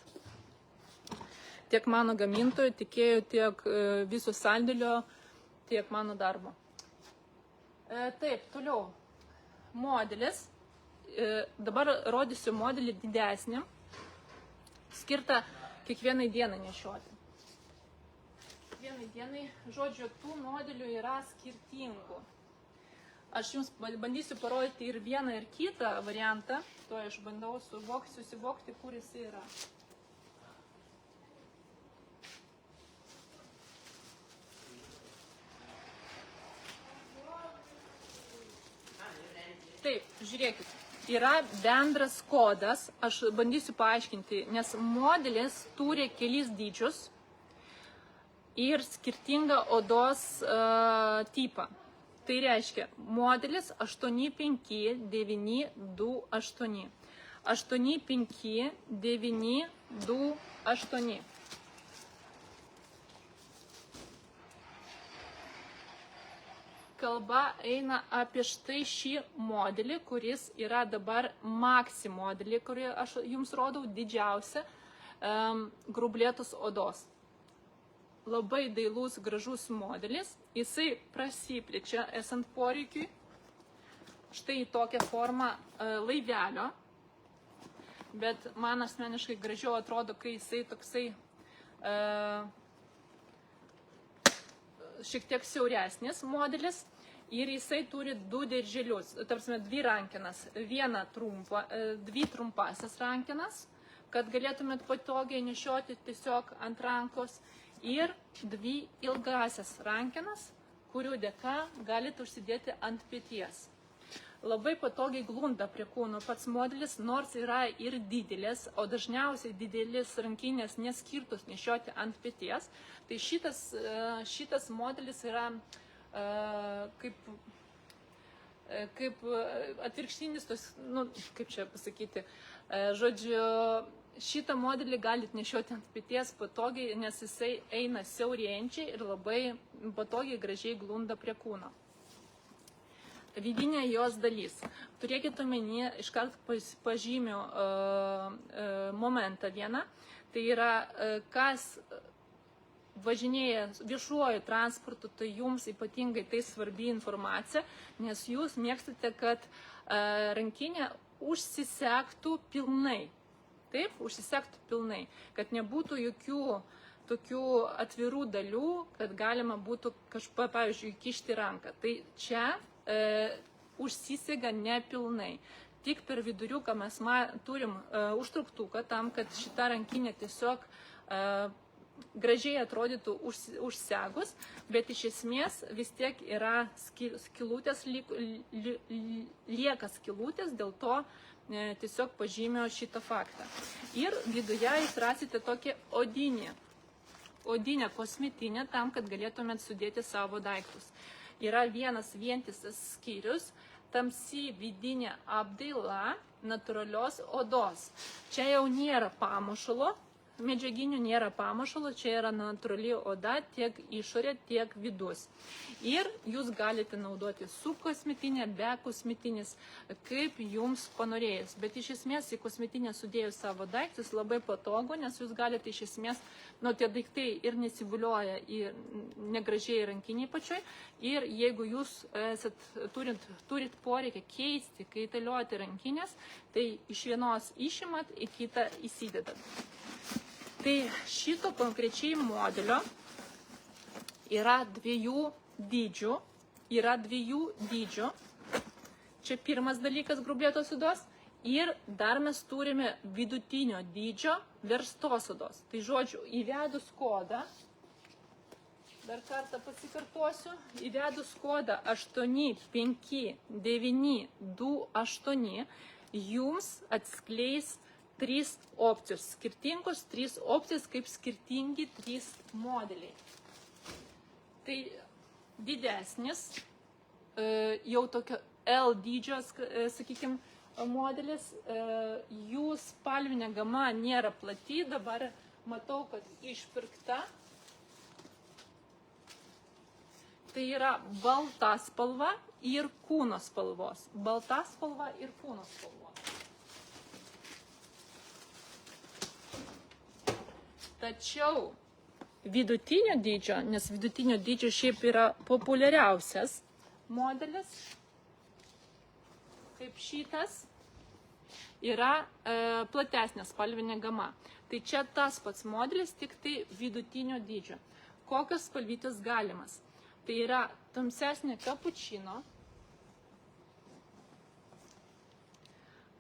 Tiek mano gamintojų, tiekėjų, tiek viso sandėlio, tiek mano darbo. Taip, toliau. Modelis. Dabar rodysiu modelį didesnį, skirtą kiekvienai dienai nešioti. Kiekvienai dienai, žodžiu, tų modelių yra skirtingų. Aš jums bandysiu parodyti ir vieną, ir kitą variantą, to aš bandau susivokti, kur jis yra. Taip, žiūrėkit. Yra bendras kodas, aš bandysiu paaiškinti, nes modelis turi kelis dydžius ir skirtingą odos tipą. Tai reiškia modelis 85928. 85928. Kalba eina apie štai šį modelį, kuris yra dabar Maxi modelį, kurį aš jums rodau, didžiausia grublėtos odos. Labai dailus, gražus modelis, jisai prasiplečia esant poreikiui, štai tokią formą laivelio, bet man asmeniškai gražiau atrodo, kai jisai toksai šiek tiek siauresnis modelis Ir jisai turi du dirželius, tarpsime, dvi rankenas, dvi trumpasias rankenas, kad galėtumėt patogiai nešioti tiesiog ant rankos, ir dvi ilgasias rankenas, kurių dėka galite užsidėti ant peties. Labai patogiai glunda prie kūno pats modelis, nors yra ir didelės, o dažniausiai didelės rankinės neskirtos nešioti ant peties. Tai šitas modelis yra kaip atvirkštinis, kaip čia pasakyti, žodžiu, šitą modelį galite nešioti ant peties patogiai, nes jisai eina siaurėjančiai ir labai patogiai gražiai glunda prie kūno. Vidinė jos dalis. Turėkite omenyje, iškart pažymiu momentą vieną, tai yra, kas važinėja viešuoju transportu, tai jums ypatingai tai svarbi informacija, nes jūs mėgstate, kad rankinė užsisektų pilnai. Taip, užsisektų pilnai, kad nebūtų jokių tokių atvirų dalių, kad galima būtų pavyzdžiui, įkišti ranką. Tai čia užsisega nepilnai. Tik per viduriuką mes turim užtruktuką tam, kad šita rankinė tiesiog gražiai atrodytų užsegus, bet iš esmės vis tiek yra skylutės, lieka skylutės, dėl to tiesiog pažymėjo šitą faktą. Ir viduje jūs rasite tokią odinę kosmetinę tam, kad galėtumėt sudėti savo daiktus. Yra vienas vientisas skyrius, tamsi vidinė apdaila natūralios odos. Čia jau nėra pamušalo, medžiaginių nėra pamušalo, čia yra natūrali oda tiek išorė, tiek vidus. Ir jūs galite naudoti su kosmetinė, be kosmetinės, kaip jums panorėjus. Bet iš esmės į kosmetinę sudėjus savo daiktus labai patogu, nes jūs galite iš esmės, tie daiktai ir nesivulioja negražiai rankiniai pačioj. Ir jeigu jūs turit poreikį keisti, kaitalioti rankinės, tai iš vienos išimat, į kitą įsidedat. Tai šito konkrečiai modelio yra dviejų dydžių. Čia pirmas dalykas grublėtos odos. Ir dar mes turime vidutinio dydžio verstos odos. Tai žodžiu, įvedus kodą, dar kartą pasikartosiu, įvedus kodą 85928, jums atskleis 3 opcijos, skirtingos 3 opcijos, kaip skirtingi 3 modeliai. Tai didesnis, jau tokio L dydžio, sakykime, modelis, jų spalvinė gama nėra plati, dabar matau, kad išpirkta. Tai yra balta spalva ir kūno spalvos. Balta spalva ir kūno spalvos. Tačiau vidutinio dydžio, nes vidutinio dydžio šiaip yra populiariausias modelis, kaip šitas, yra platesnė spalvinė gama. Tai čia tas pats modelis, tik tai vidutinio dydžio. Kokios spalvytės galimas? Tai yra tamsesnė kapučino,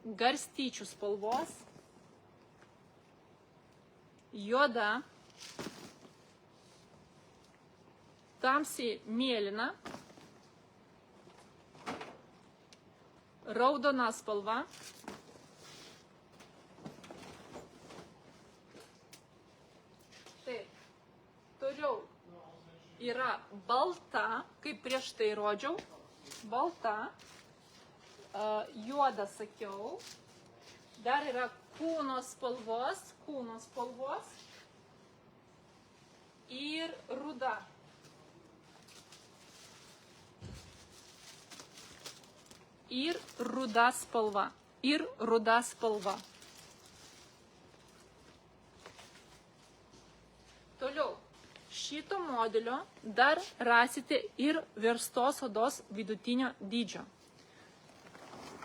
garstyčių spalvos, juoda, tamsiai mėlyna, raudona spalva, taip, toliau yra balta, kaip prieš tai rodžiau, balta, juoda sakiau, dar yra kūno spalvos ir ruda. Ir ruda spalva. Toliau, šito modelio dar rasite ir verstos odos vidutinio dydžio.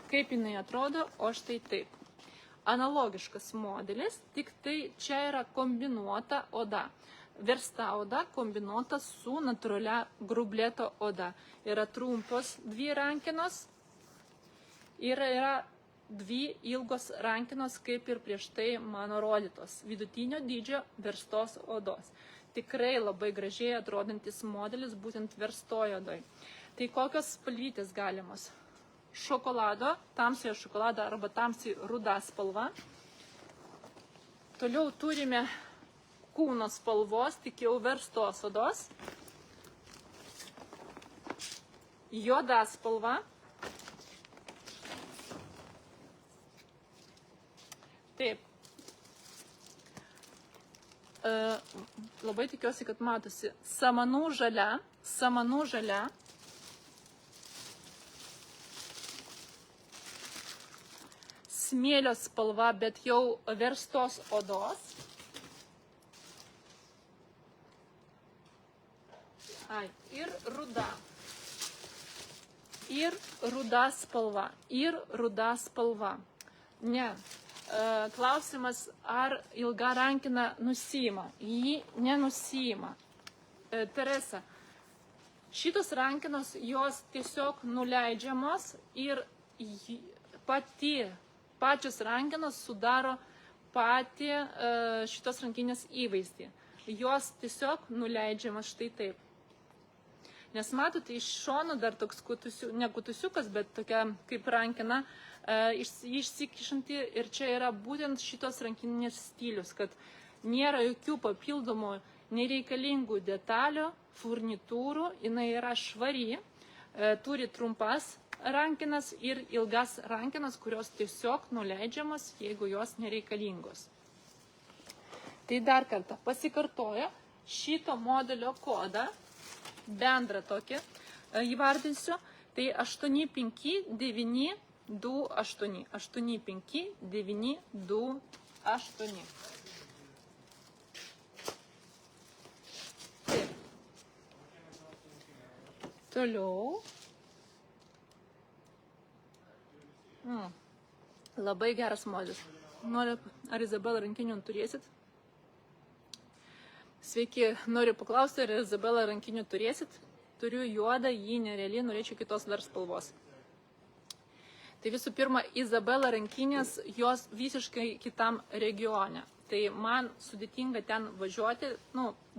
Kaip jinai atrodo, o štai taip. Analogiškas modelis, tik tai čia yra kombinuota oda. versta oda kombinuota su natūralia grublėto oda. Yra trumpos dvi rankenos ir yra dvi ilgos rankenos, kaip ir prieš tai mano rodytos, vidutinio dydžio verstos odos. Tikrai labai gražiai atrodantis modelis būtent verstojo odoj. Tai kokios spalvytės galimos? Šokolado, tamsiojo šokolado arba tamsiai ruda spalva. Toliau turime kūno spalvos, tik jau verstos odos. Juoda spalva. Taip. Labai tikiuosi, kad matosi. Samanų žalia. Smėlio spalva, bet jau verstos odos. Ir ruda. Ir ruda spalva. Ne. Klausimas, ar ilga rankina nusiima. Ji nenusiima. Teresa, šitos rankinos, jos tiesiog nuleidžiamos ir pačios rankinos sudaro patį šitos rankinės įvaizdį. Jos tiesiog nuleidžiamas štai taip. Nes matote, iš šono dar toks ne kutusiukas, bet tokia kaip rankina, išsikišanti, ir čia yra būtent šitos rankinės stilius, kad nėra jokių papildomų nereikalingų detalių, furnitūrų, jinai yra švari, turi trumpas rankinas ir ilgas rankinas, kurios tiesiog nuleidžiamas, jeigu jos nereikalingos. Tai dar kartą pasikartoju šito modelio kodą, bendrą tokį įvardinsiu, tai 85928. 85928. Taip. Toliau. Labai geras modelis. Ar Izabela rankinių turėsit? Sveiki, noriu paklausti, ar Izabela rankinių turėsit? Turiu juodą, jį nerealiai, norėčiau kitos dar spalvos. Tai visų pirma, Izabela rankinės, jos visiškai kitam regione. Tai man sudėtinga ten važiuoti,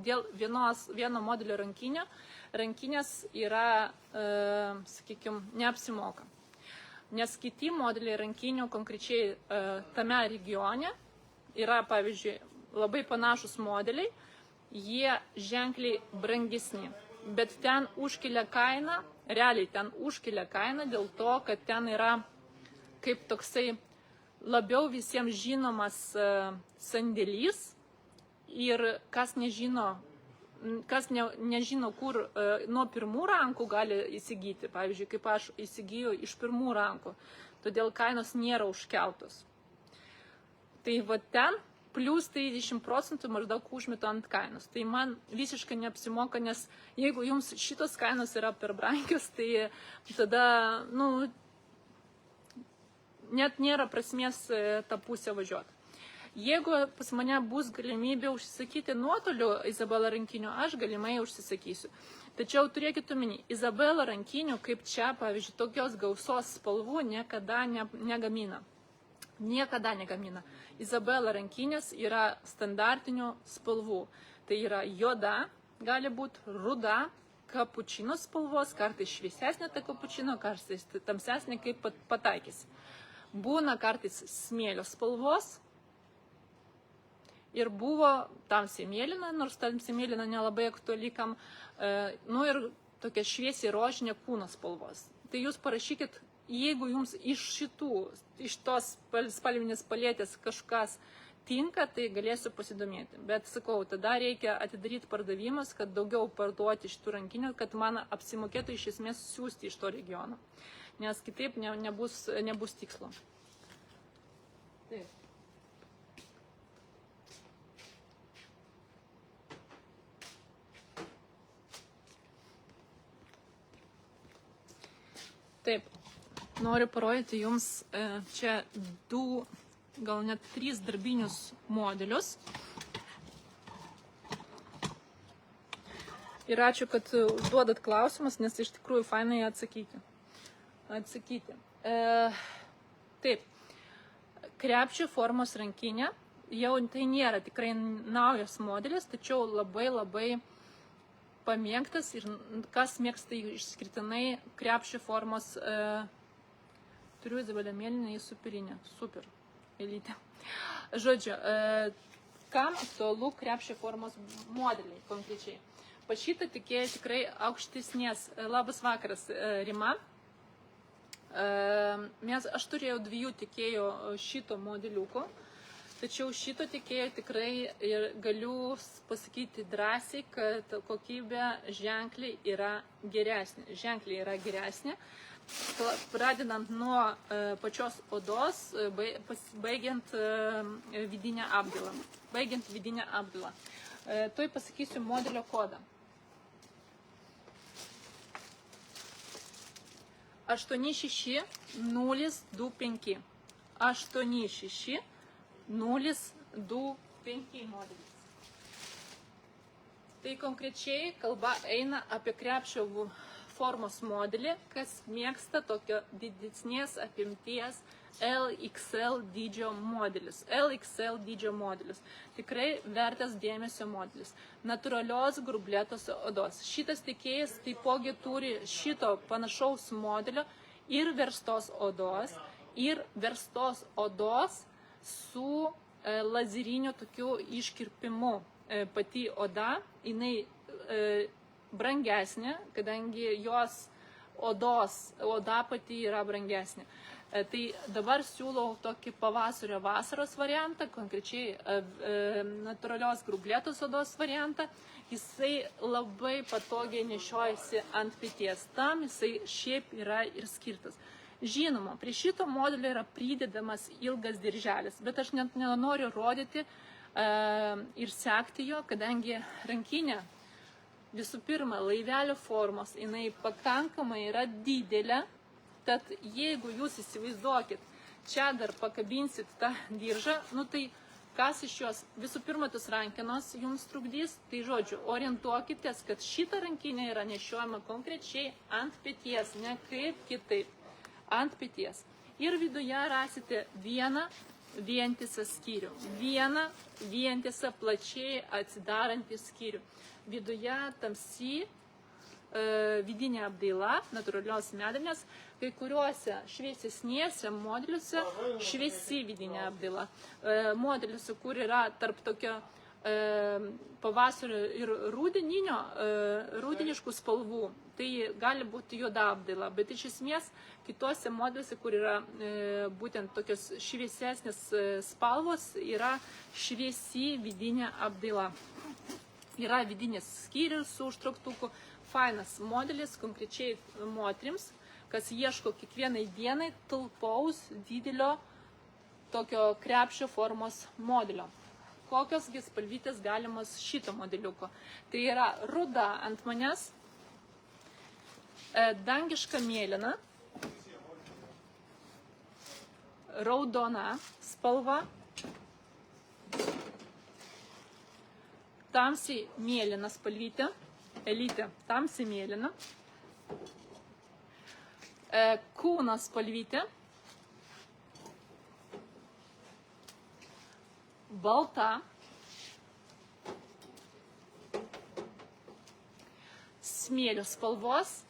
dėl vieno modelio rankinės yra, sakykime, neapsimoka. Nes kiti modeliai rankinių konkrečiai tame regione yra, pavyzdžiui, labai panašus modeliai, jie ženkliai brangesni. Bet ten užkelia kainą, realiai ten užkelia kainą dėl to, kad ten yra kaip toksai labiau visiems žinomas sandėlys ir kas nežino, kur nuo pirmų rankų gali įsigyti, pavyzdžiui, kaip aš įsigijau iš pirmų rankų, todėl kainos nėra užkeltos. Tai va ten plus 30% maždaug užmetu ant kainos. Tai man visiškai neapsimoka, nes jeigu jums šitos kainos yra per brangios, tai tada, net nėra prasmės tą pusę važiuoti. Jeigu pas mane bus galimybė užsisakyti nuotoliu Izabela rankinių, aš galimai užsisakysiu. Tačiau turėkit omeny, Izabela rankinių, kaip čia, pavyzdžiui, tokios gausos spalvų niekada negamina. Niekada negamina. Izabela rankinės yra standartinių spalvų. Tai yra juoda, gali būti ruda, kapučino spalvos, kartais šviesesnė ta kapučino, kartais tamsesnė, kaip pataikys. Būna kartais smėlio spalvos ir buvo tamsiai mėlyna, nors tamsiai mėlyna nelabai aktualikam, ir tokia šviesiai rožinė kūno spalvos. Tai jūs parašykit, jeigu jums iš tos spalvinės paletės kažkas tinka, tai galėsiu pasidomėti. Bet sakau, tada reikia atidaryti pardavimus, kad daugiau parduoti šitų rankinių, kad man apsimokėtų iš esmės siūsti iš to regiono. Nes kitaip nebus tikslo. Taip. Taip, noriu parodyti jums čia 2, gal net 3 darbinius modelius. Ir ačiū, kad užduodat klausimus, nes iš tikrųjų fainai atsakyti. Taip, krepšio formos rankinė, jau tai nėra tikrai naujas modelis, tačiau labai pamėgtas ir kas mėgsta išskirtinai krepšio formos, turiu izabelę mėlyną į superinę, super, elytė. Žodžiu, kam aktualu krepšio formos modeliai konkrečiai? Pašyta tikėjo tikrai aukštesnės. Labas vakaras, Rima. Aš turėjau 2 tikėjų šito modeliuko, tačiau šito tikėjo tikrai ir galiu pasakyti drąsiai, kad kokybė ženkliai yra geresnė. Pradedant nuo pačios odos, baigiant vidinę apdailą. Tuoj pasakysiu modelio kodą. 86025. 86025 modelis. Tai konkrečiai kalba eina apie krepšio formos modelį, kas mėgsta tokio didesnės apimties LXL dydžio modelis. Tikrai vertas dėmesio modelis. Natūralios grublėtos odos. Šitas tikėjas taipogi turi šito panašaus modelio ir verstos odos su lazeriniu tokiu iškirpimu. Pati oda, jinai brangesnė, kadangi jos oda pati yra brangesnė. Tai dabar siūlau tokį pavasario vasaros variantą, konkrečiai natūralios grublėtos odos variantą. Jisai labai patogiai nešiojasi ant peties, tam jisai šiaip yra ir skirtas. Žinoma, prie šito modelio yra pridedamas ilgas dirželis, bet aš net nenoriu rodyti ir sekti jo, kadangi rankinė visų pirma laivelio formos, jinai pakankamai yra didelė. Tad jeigu jūs įsivaizduokit, čia dar pakabinsit tą diržą, tai kas iš jos, visų pirma, tos rankenos jums trukdys, tai žodžiu, orientuokitės, kad šita rankinė yra nešiojama konkrečiai ant peties, ne kaip kitaip, ant peties. Ir viduje rasite vieną vientisą skyrių, vieną vientisą plačiai atsidarantį skyrių. Viduje tamsi vidinė apdaila, natūralios medinės, kai kuriuose šviesesnėse modeliuose šviesi vidinė apdaila. Modeliuose, kur yra tarp tokio pavasario ir rudeniškų spalvų, tai gali būti juoda apdaila, bet iš esmės kitose modeliuose, kur yra būtent tokios šviesesnės spalvos, yra šviesi vidinė apdaila. Yra vidinis skyrius su užtrauktuku. Fainas modelis, konkrečiai moterims, kas ieško kiekvienai dienai talpaus didelio tokio krepšio formos modelio. Kokiosgi spalvytės galimos šito modeliuko? Tai yra ruda ant manęs, dangiška mėlyna, raudona spalva, tamsiai mėlyna spalvytė, elytė, tamsiai mėlyna, kūno spalvytė, balta, smėlio spalvos,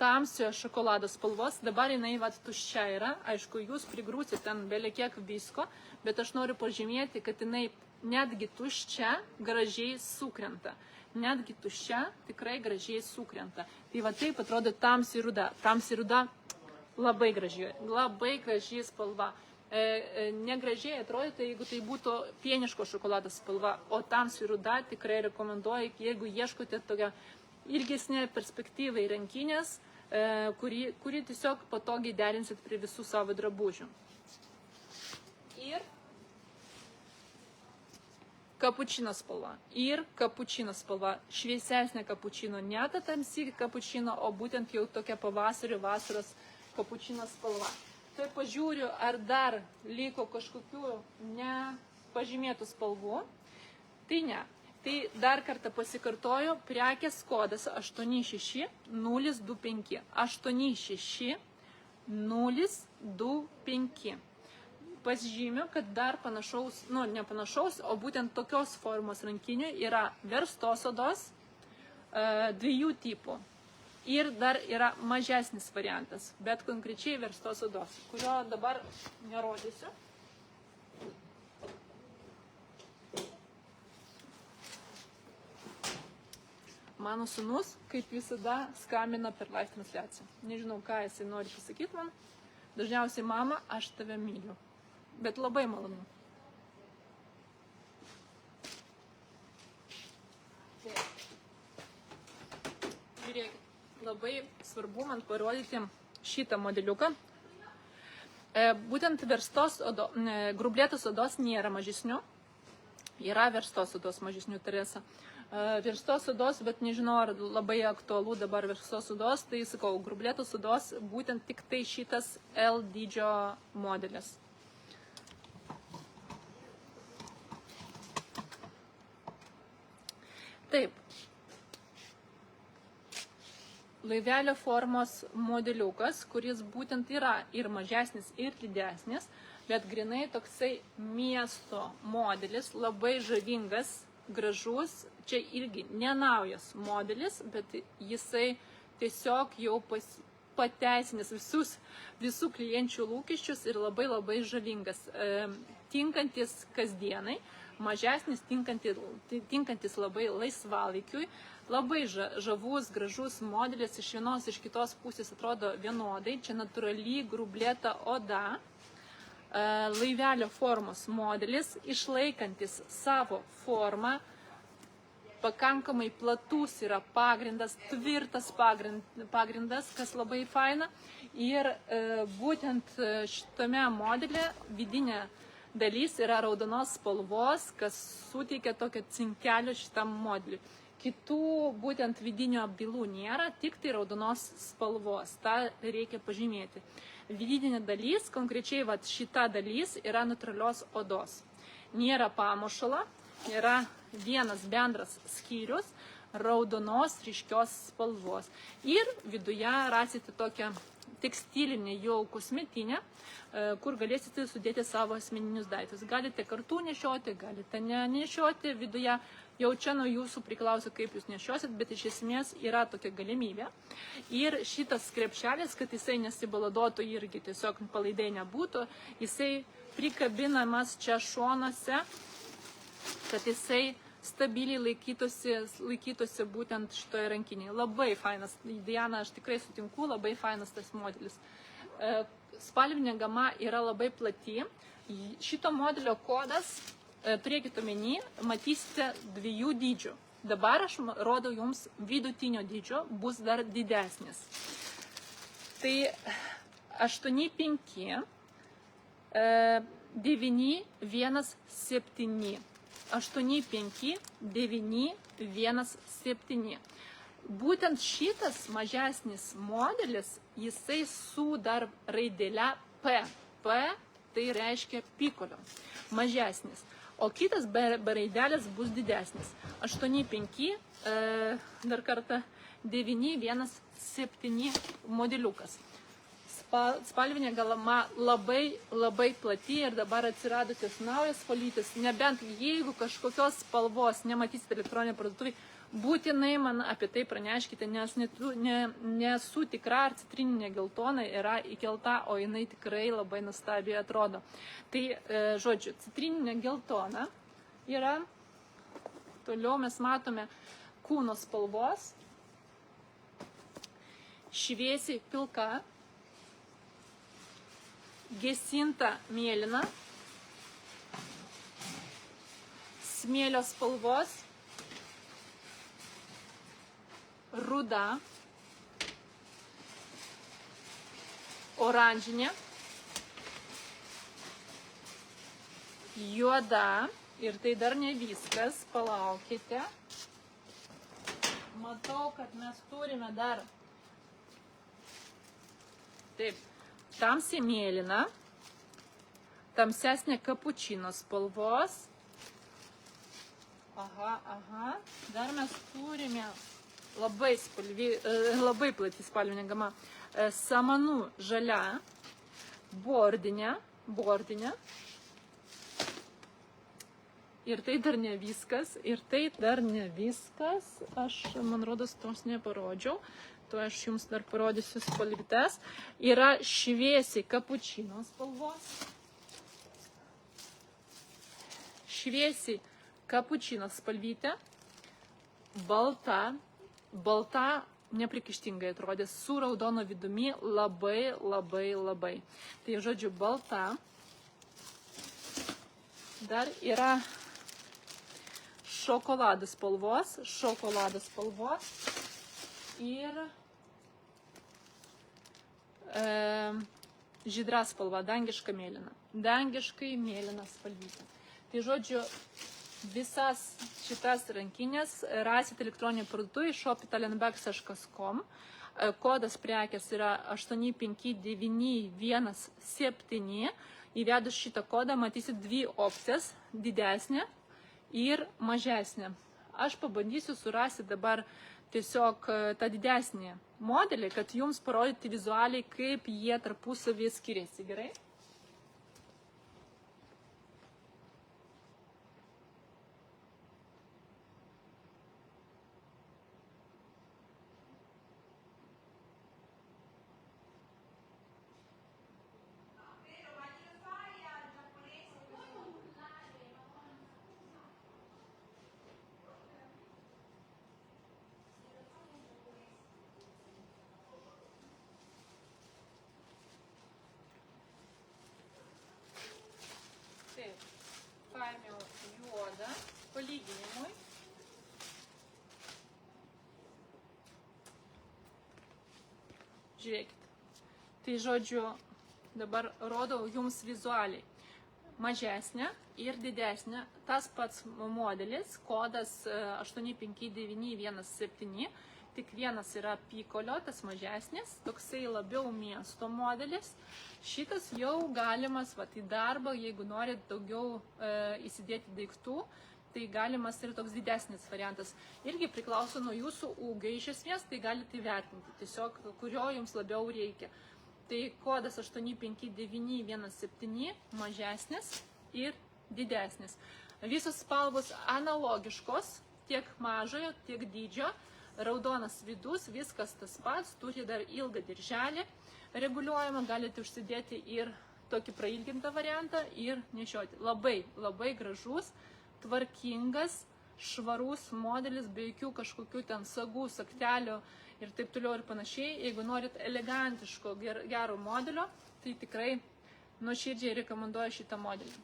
tamsiojo šokolado spalvos. Dabar jinai tuščia yra, aišku, jūs prigrūsit ten belekiek visko, bet aš noriu pažymėti, kad jinai netgi tuščia gražiai sukrenta. Netgi tuščia tikrai gražiai sukrenta. Tai taip atrodo tamsiai ruda. Tamsiai ruda labai graži spalva. Negražiai atrodytų, jeigu tai būtų pieniško šokolado spalva, o tamsiai ruda tikrai rekomenduoju, jeigu ieškote tokią ilgesnę perspektyvą į rankinės, kuri tiesiog patogiai derinsit prie visų savo drabužių. Ir kapučino spalva. Šviesesnė kapučino, ne ta tamsi kapučino, o būtent jau tokia pavasario vasaros kapučino spalva. Tai pažiūriu, ar dar liko kažkokių nepažymėtų spalvų. Tai ne. Tai dar kartą pasikartoju, prekės kodas 86025. 86025. Pasižymiu, kad dar panašaus, ne panašaus, o būtent tokios formos rankinių yra verstos odos, dviejų tipų. Ir dar yra mažesnis variantas, bet konkrečiai verstos odos, kurio dabar nerodysiu. Mano sūnus, kaip visada, skambina per live transliaciją. Nežinau, ką jisai nori pasakyti man. Dažniausiai, mama, aš tave myliu. Bet labai malonu. Žiūrėkit, labai svarbu man parodyti šitą modeliuką. Būtent verstos odos, grublėtos odos nėra mažesnių. Yra verstos odos mažesnių, Teresa. Verstos odos, bet nežinau, ar labai aktualu dabar verstos odos, tai sakau, grublėtos odos būtent tik tai šitas L dydžio modelis. Taip. Laivelio formos modeliukas, kuris būtent yra ir mažesnis, ir didesnis, bet grinai toksai miesto modelis, labai žavingas, gražus, čia irgi nenaujas modelis, bet jisai tiesiog jau pateisinęs visų klienčių lūkesčius ir labai žavingas, tinkantis kasdienai, mažesnis, tinkantis labai laisvalaikiui, labai žavus, gražus modelis, iš vienos, iš kitos pusės atrodo vienodai, čia natūrali grublėta oda, laivelio formos modelis, išlaikantis savo formą, pakankamai platus yra pagrindas, tvirtas pagrindas, kas labai faina. Ir būtent šitame modelė vidinė dalis yra raudonos spalvos, kas suteikia tokio cinkelio šitam modeliui. Kitų būtent vidinių apdailų nėra, tik tai raudonos spalvos. Ta reikia pažymėti. Vidinė dalis, konkrečiai šita dalis, yra natūralios odos. Nėra pamušalo, yra vienas bendras skyrius raudonos ryškios spalvos. Ir viduje rasite tokią tekstilinę jau kosmetinę, kur galėsite sudėti savo asmeninius daiktus. Galite kartu nešioti, galite nenešioti viduje. Jau čia nuo jūsų priklauso, kaip jūs nešiosit, bet iš esmės yra tokia galimybė. Ir šitas krepšelis, kad jisai nesibaladotų irgi tiesiog palaidai nebūtų, jisai prikabinamas čia šonuose, kad jisai stabiliai laikytųsi būtent šitoje rankinėje. Labai fainas, Diana, aš tikrai sutinku, labai fainas tas modelis. Spalvinė gama yra labai plati. Šito modelio kodas, turėkite omeny, matysite dviejų dydžių. Dabar aš rodau jums vidutinio dydžio, bus dar didesnis. Tai 8,5, 9,17. 8,5, 9,17. Būtent šitas mažesnis modelis, jisai su dar raidelę P. P tai reiškia pikolio. Mažesnis. O kitas be raidelės bus didesnis. 8,5, dar kartą 9,17 modeliukas. Spalvinė galama labai plati ir dabar atsirado ties naujas spalvytis. Nebent jeigu kažkokios spalvos nematysite elektroninėje parduotuvėje, būtinai man apie tai praneškite, nes nesu tikra, ar citrininė geltona yra įkelta, o jinai tikrai labai nuostabiai atrodo. Tai, žodžiu, citrininė geltona yra, toliau mes matome kūno spalvos, šviesiai pilka, gesinta mėlyna, smėlio spalvos, ruda, oranžinė, juoda ir tai dar ne viskas, palaukite. Matau, kad mes turime dar, taip, tamsiai mėlyna, tamsesnė kapučino spalvos. Aha. Dar mes turime labai plati spalvinė gama. Samanų žalia, bordinė. Ir tai dar ne viskas. Aš, man rodos, tos neparodžiau. Tuo aš jums dar parodysiu spalvytes. Yra šviesiai kapučino spalvos. Šviesiai kapučino spalvytė. Balta neprikištingai atrodė, su raudono vidumi labai. Tai žodžiu, balta. Dar yra šokolado spalvos ir žydra spalva, dangiškai mėlyna spalvytė. Tai žodžiu, visas šitas rankinės rasite elektroninėje parduotuvėje shop.italenbags.com. Kodas prekės yra 85917. Įvedus šitą kodą matysit dvi opcijas – didesnė ir mažesnė. Aš pabandysiu surasti dabar tiesiog tą didesnį modelį, kad jums parodyti vizualiai, kaip jie tarpusavį skiriasi. Gerai? Paėmiau juodą palyginimui. Žiūrėkit. Tai žodžiu, dabar rodau jums vizualiai. Mažesnė ir didesnė. Tas pats modelis, kodas 85917. Tik vienas yra pikolio, tas mažesnis, toksai labiau miesto modelis. Šitas jau galimas į darbą, jeigu norit daugiau įsidėti daiktų, tai galimas ir toks didesnis variantas. Irgi priklauso nuo jūsų ūgio iš esmės, tai galite įvertinti, tiesiog kurio jums labiau reikia. Tai kodas 85917, mažesnis ir didesnis. Visos spalvos analogiškos, tiek mažojo, tiek dydžio. Raudonas vidus, viskas tas pats, turi dar ilgą dirželį reguliuojamą, galite užsidėti ir tokį prailgintą variantą ir nešioti. Labai gražus, tvarkingas, švarus modelis, be jokių kažkokių ten sagų, saktelių ir taip toliau ir panašiai. Jeigu norit elegantiško, gero modelio, tai tikrai nuoširdžiai rekomenduoju šitą modelį.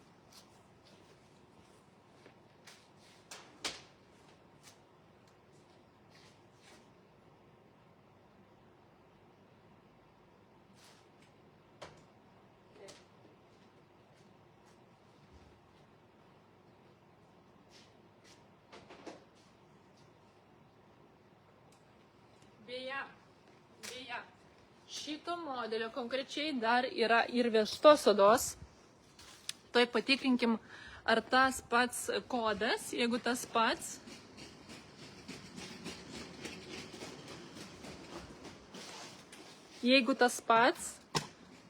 Beje, šito modelio konkrečiai dar yra ir vežtos odos. Tuoj patikrinkim, ar tas pats kodas, jeigu tas pats. Jeigu tas pats,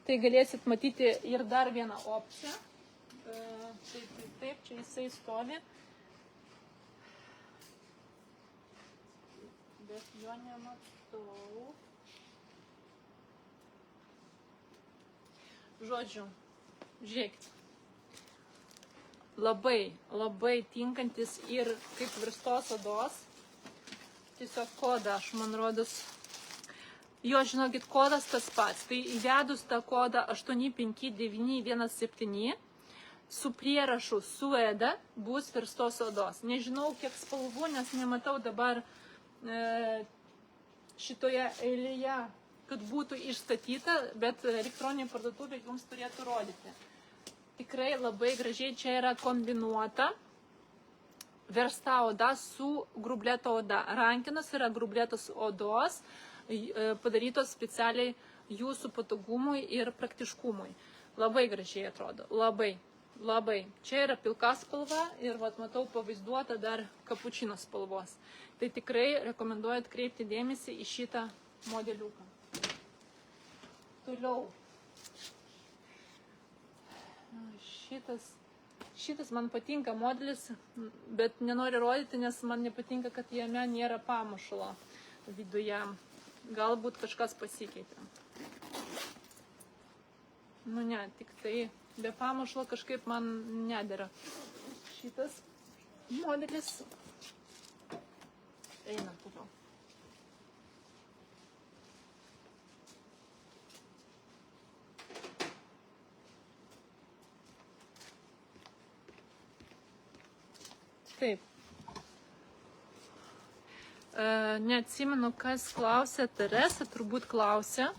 tai galėsit matyti ir dar vieną opciją. Taip, čia jisai stovi. Bet jo nematau. Žodžiu, žiūrėkit. Labai tinkantis ir kaip verstos odos. Tiesiog kodą, aš man rodos. Jo, žinokit, kodas tas pats. Tai įvedus tą kodą 85917 su prierašu Sueda bus verstos odos. Nežinau, kiek spalvų, nes nematau dabar šitoje eilėje, kad būtų išstatyta, bet elektroninė parduotuvė jums turėtų rodyti. Tikrai labai gražiai čia yra kombinuota versta oda su grublėta oda. Rankinos yra grublėtos odos, padarytos specialiai jūsų patogumui ir praktiškumui. Labai gražiai atrodo, labai. Čia yra pilka spalva ir matau pavaizduota dar kapučino spalvos. Tai tikrai rekomenduoju atkreipti dėmesį į šitą modeliuką. Toliau. Šitas man patinka modelis, bet nenoriu rodyti, nes man nepatinka, kad jame nėra pamušalo viduje. Galbūt kažkas pasikeitė. Nu ne, tik tai be pamušalo kažkaip man nedera. Šitas modelis eina toliau. Taip. Neatsimenu, kas klausė, Teresa turbūt klausė.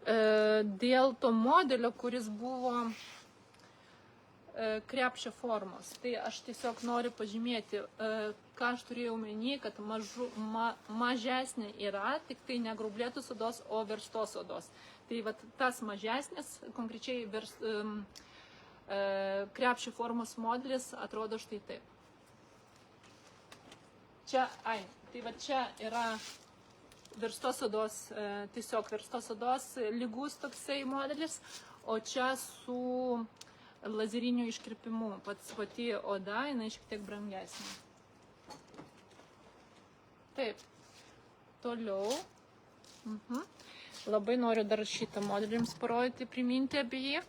Dėl to modelio, kuris buvo krepšio formos. Tai aš tiesiog noriu pažymėti, ką aš turėjau omeny, kad mažesnė yra, tik tai ne grublėtos odos, o verstos odos. Tai tas mažesnis, konkrečiai krepšio formos modelis atrodo štai taip. Čia yra verstos odos, tiesiog verstos odos lygus toksai modelis, o čia su lazeriniu iškirpimu. Pati oda, jinai šiek tiek brangesnė. Taip. Toliau. Labai noriu dar šitą modelį jums parodyti, priminti apie jį.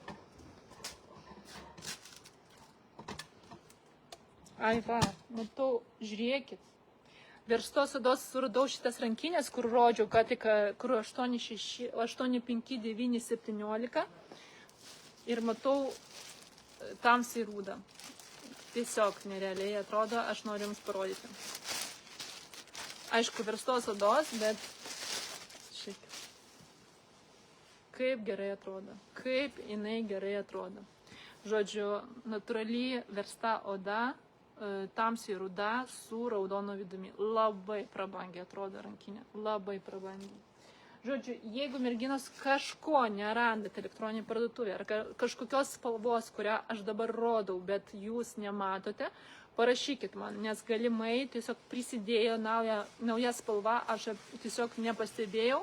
Matau, žiūrėkit. Verstos odos suradau šitas rankinės, kur rodžiau, kur 8, 5, 9, 17. Ir matau tamsiai rūdą. Tiesiog nerealiai atrodo, aš noriu jums parodyti. Aišku, verstos odos, bet šiek. Kaip gerai atrodo. Kaip jinai gerai atrodo. Žodžiu, natūraliai versta oda, tamsiai ruda su raudono vidumi. Labai prabangiai atrodo rankinė. Labai prabangiai. Žodžiu, jeigu merginos kažko nerandat elektroninėje parduotuvėje ar kažkokios spalvos, kurią aš dabar rodau, bet jūs nematote, parašykit man, nes galimai tiesiog prisidėjo nauja spalva, aš tiesiog nepastebėjau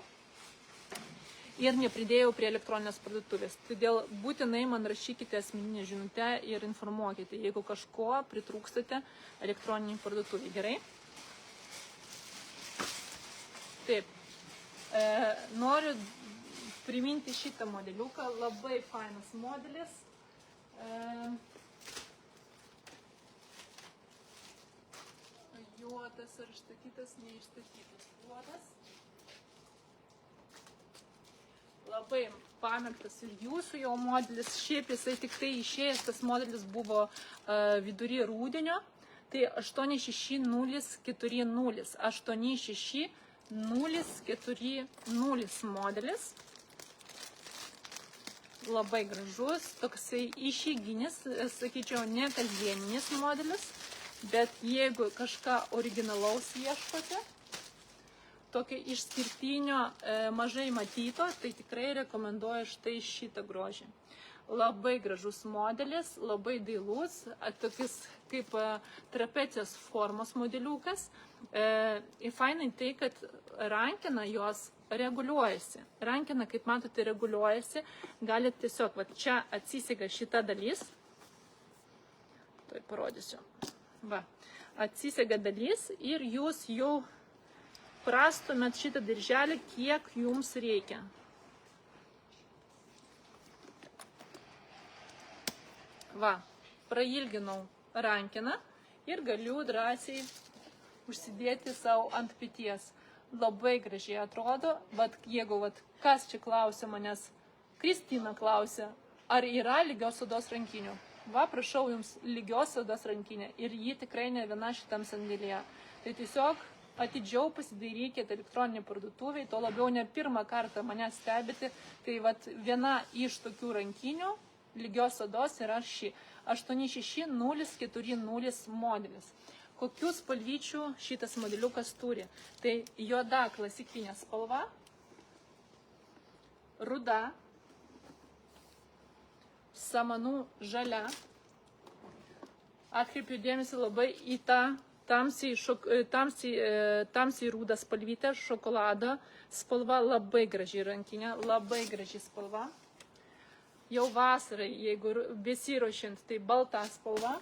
ir nepridėjau prie elektroninės parduotuvės. Todėl būtinai man rašykite asmeninę žinutę ir informuokite, jeigu kažko pritrūkstate elektroniniai parduotuvėje. Gerai? Taip. Noriu priminti šitą modeliuką. Labai fainas modelis. Juodas ar išstatytas, neišstatytas juodas. Labai pamėgtas ir jūsų jau modelis, šiaip jisai tik tai išėjęs, tas modelis buvo vidury rūdienio, tai 86040, 86040 modelis, labai gražus, toksai išeiginis, sakyčiau, ne kasdieninis modelis, bet jeigu kažką originalaus ieškote, tokio išskirtinio mažai matyto, tai tikrai rekomenduoju štai šitą grožį. Labai gražus modelis, labai dailus, tokis kaip trapecijos formos modeliukas. Ir fainai tai, kad rankena jos reguliuojasi. Rankena, kaip matote, reguliuojasi. Galite tiesiog, čia atsisega šita dalis. Tuoj parodysiu. Atsisega dalis ir jūs jau prastumėt šitą dirželį, kiek jums reikia. Prailginau rankeną ir galiu drąsiai užsidėti savo ant peties. Labai gražiai atrodo, bet jeigu kas čia klausia manęs, Kristina klausia, ar yra lygios odos rankinių. Prašau jums lygios odos rankinė ir ji tikrai ne viena šitam sandėlyje. Tai tiesiog atidžiau pasidairykite elektroninį parduotuvėje, to labiau ne pirmą kartą mane stebite, tai viena iš tokių rankinių lygios odos yra ši 86040 modelis. Kokių spalvyčių šitas modeliukas turi? Tai juoda klasikinė spalva, ruda, samanų žalia. Atkreipiu dėmesį labai į tą tamsiai rudą spalvytę, šokolado spalva, labai graži rankinė, labai graži spalva. Jau vasarai, jeigu besiruošiant, tai balta spalva,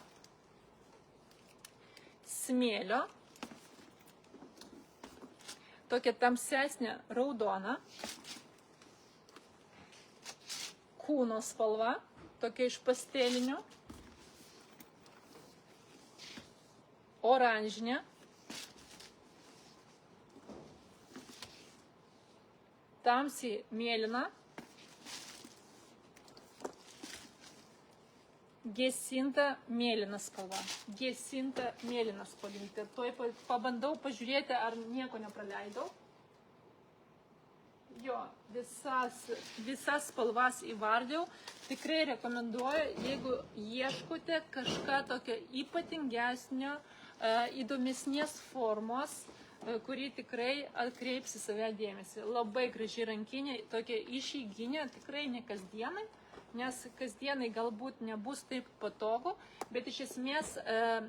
smėlio, tokia tamsesnė raudona, kūno spalva, tokia iš pastelinių, oranžinė, tamsiai mėlyna, gesinta mėlyna spalva. Gesinta mėlyna spalvytė. Tuoj pabandau pažiūrėti, ar nieko nepraleidau. Jo, visas spalvas įvardėjau. Tikrai rekomenduoju, jeigu ieškote kažką tokio ypatingesnio, įdomesnės formos, kuri tikrai atkreips į save dėmesį. Labai graži rankinė, tokia išeiginė, tikrai ne kasdienai, nes kasdienai galbūt nebus taip patogu, bet iš esmės,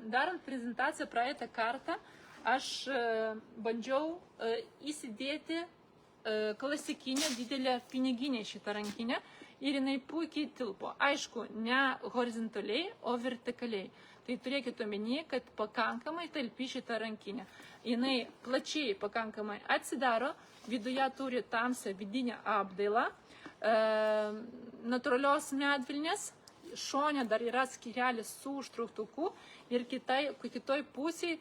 darant prezentaciją praeitą kartą, aš bandžiau įsidėti klasikinę didelę piniginę šitą rankinę ir jinai puikiai tilpo. Aišku, ne horizontaliai, o vertikaliai. Tai turėkite omeny, kad pakankamai talpi šitą rankinę. Jinai plačiai pakankamai atsidaro, viduje turi tamsią vidinę apdailą, natūralios medvilnės, šone dar yra skyrelis su užtrauktuku ir kitoj pusėje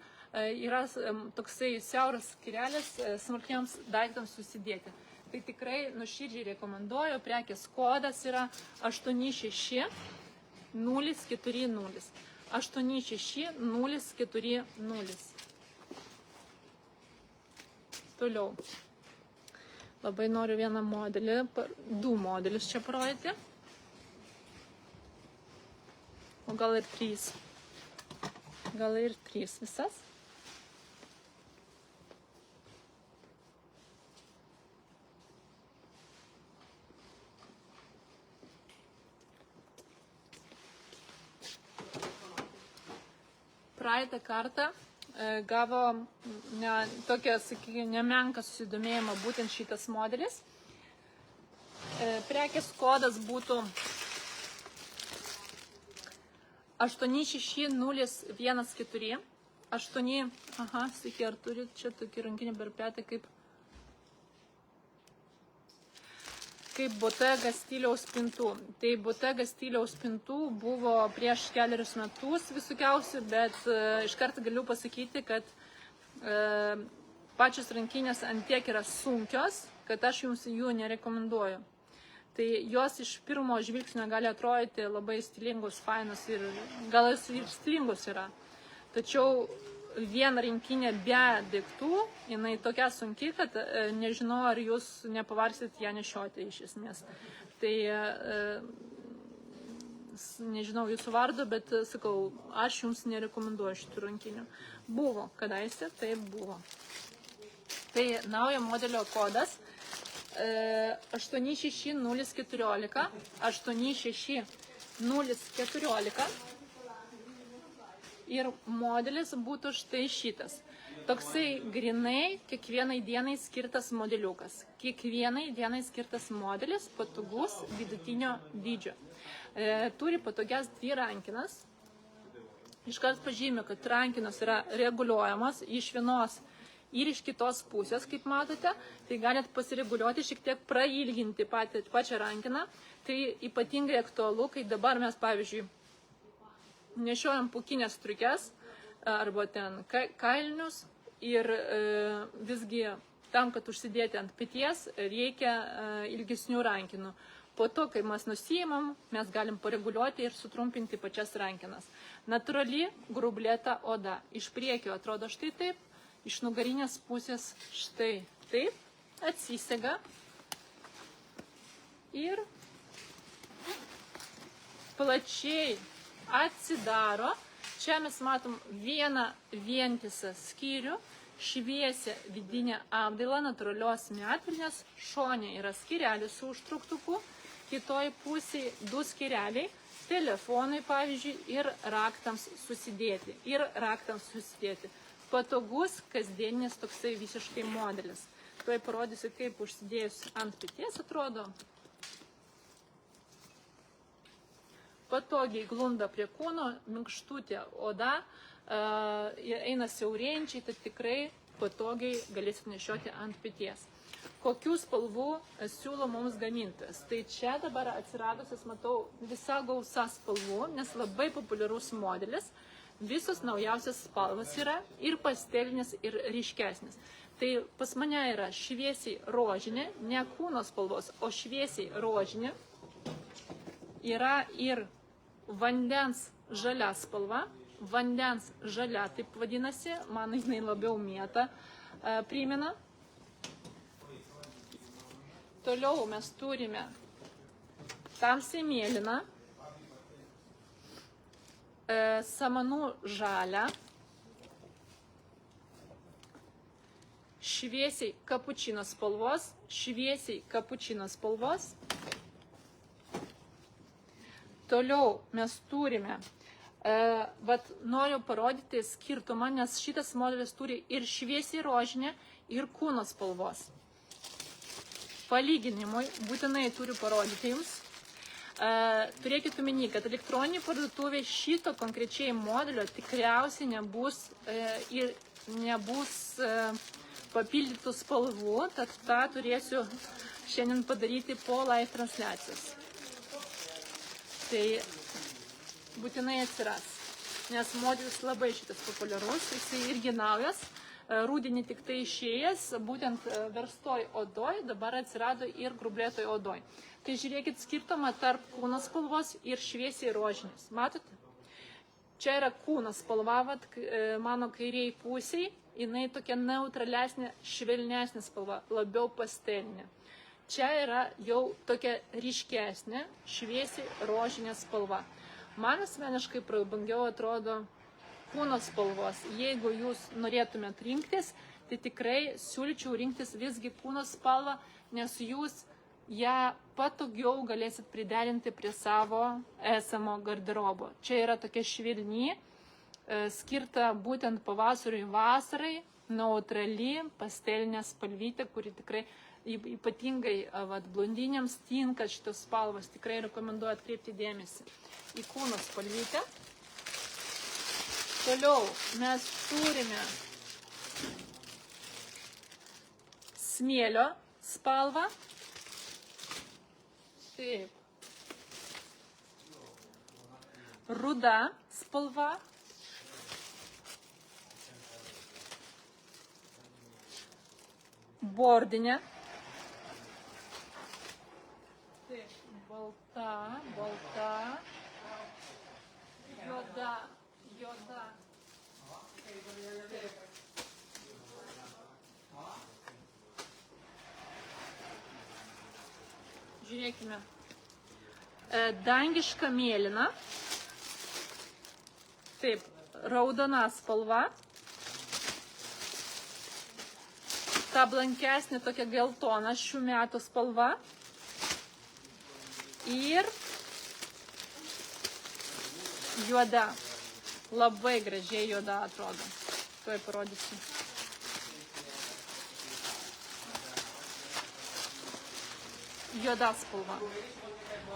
yra toksai siauras skyrelis smulkiems daiktams susidėti. Tai tikrai nuoširdžiai rekomenduoju, prekės kodas yra 86040. 86040. Toliau. Labai noriu vieną modelį, du modelius čia parodyti. O gal ir 3. Gal ir 3 visas. Praeitą kartą gavo tokią, sakykime, nemenką susidomėjimą būtent šitas modelis. Prekės kodas būtų 86014. 8, sakė, ar turit čia tokį rankinį berpetą kaip Bottega stiliaus pintų. Tai Bottega stiliaus pintų buvo prieš keliarius metus visokiausių, bet iš karto galiu pasakyti, kad pačios rankinės antiek yra sunkios, kad aš jums jų nerekomenduoju. Tai jos iš pirmo žvilgsnio gali atrodyti labai stilingos, fainos ir gal ir stilingos yra. Tačiau viena rankinė be daiktų, jinai tokia sunki, kad nežinau, ar jūs nepavarsit ją nešioti iš esmės. Tai nežinau jūsų vardo, bet sakau, aš jums nerekomenduoju šitų rankinių. Buvo kadaise, taip buvo. Tai naujo modelio kodas 86014. 86014. Ir modelis būtų štai šitas. Toksai grinai kiekvienai dienai skirtas modeliukas. Kiekvienai dienai skirtas modelis, patogus, vidutinio dydžio. Turi patogias 2 rankinas. Iškart pažymė, kad rankinos yra reguliuojamos iš vienos ir iš kitos pusės, kaip matote. Tai galite pasireguliuoti, šiek tiek prailginti pačią rankiną. Tai ypatingai aktualu, kai dabar mes, pavyzdžiui, nešiojam pūkinės striukes arba ten kailinius ir visgi tam, kad užsidėti ant peties, reikia ilgesnių rankinų. Po to, kai mes nusiimam, mes galim pareguliuoti ir sutrumpinti pačias rankinas. Natūrali grublėta oda. Iš priekio atrodo štai taip, iš nugarinės pusės štai taip, atsisega ir plačiai atsidaro. Čia mes matom vieną vientisą skyrių. šviesią vidinę apdailą natūralios medvilnės, šone yra skyrelis su užtrauktuku, kitoj pusėje 2 skyreliai, telefonai pavyzdžiui ir raktams susidėti. Patogus, kasdieninis toksai visiškai modelis. Tuoj parodysiu, kaip užsidėjus ant peties atrodo. Patogiai glunda prie kūno, minkštutė oda, eina siaurėjančiai, tai tikrai patogiai galėsit nešioti ant peties. Kokių spalvų siūlo mums gamintojas? Tai čia dabar atsiradusias, matau, visa gausa spalvų, nes labai populiarus modelis. Visos naujausias spalvas yra ir pastelinės, ir ryškesnės. Tai pas mane yra šviesiai rožinė, ne kūno spalvos, o šviesiai rožinė. Yra ir vandens žalia spalva, vandens žalia, taip vadinasi, man jinai labiau mėtą primena. Toliau mes turime tamsiai mėlyną, samanų žalią, šviesiai kapučino spalvos, Toliau mes turime, noriu parodyti skirtumą, nes šitas modelis turi ir šviesiai rožinę, ir kūno spalvos. Palyginimui būtinai turiu parodyti jums. Turėkite omeny, kad elektroninė parduotuvė šito konkrečiai modelio tikriausiai nebus papildytų spalvų, tad tą turėsiu šiandien padaryti po live transliacijos. Tai būtinai atsiras, nes modelis labai šitas populiarus, jisai irgi naujas, rudenį tik tai išėjęs, būtent verstoj odoj, dabar atsirado ir grublėtoj odoj. Tai žiūrėkit skirtumą tarp kūno spalvos ir šviesiai rožinės. Matote? Čia yra kūno spalva, mano kairiai pusiai, jinai tokia neutralesnė, švelnesnė spalva, labiau pastelinė. Čia yra jau tokia ryškesnė, šviesiai rožinė spalva. Man asmeniškai prabangiau atrodo kūno spalvos. Jeigu jūs norėtumėt rinktis, tai tikrai siūlyčiau rinktis visgi kūno spalvą, nes jūs ją patogiau galėsit priderinti prie savo esamo garderobo. Čia yra tokia švelni, skirta būtent pavasariui vasarai, neutrali, pastelinė spalvytė, kuri tikrai ypatingai blondinėms tinka šitos spalvos. Tikrai rekomenduoju atkreipti dėmesį į kūno spalvytę. Toliau mes turime smėlio spalvą. Taip. Ruda spalva. Bordinė. Taip, balta. Juoda. Taip. Žiūrėkime. Dangiška mėlyna. Taip, raudona spalva. Ta blankesnė tokia geltona šių metų spalva. Ir juoda. Labai gražiai juoda atrodo. Tuoj parodysiu. Juoda spalva.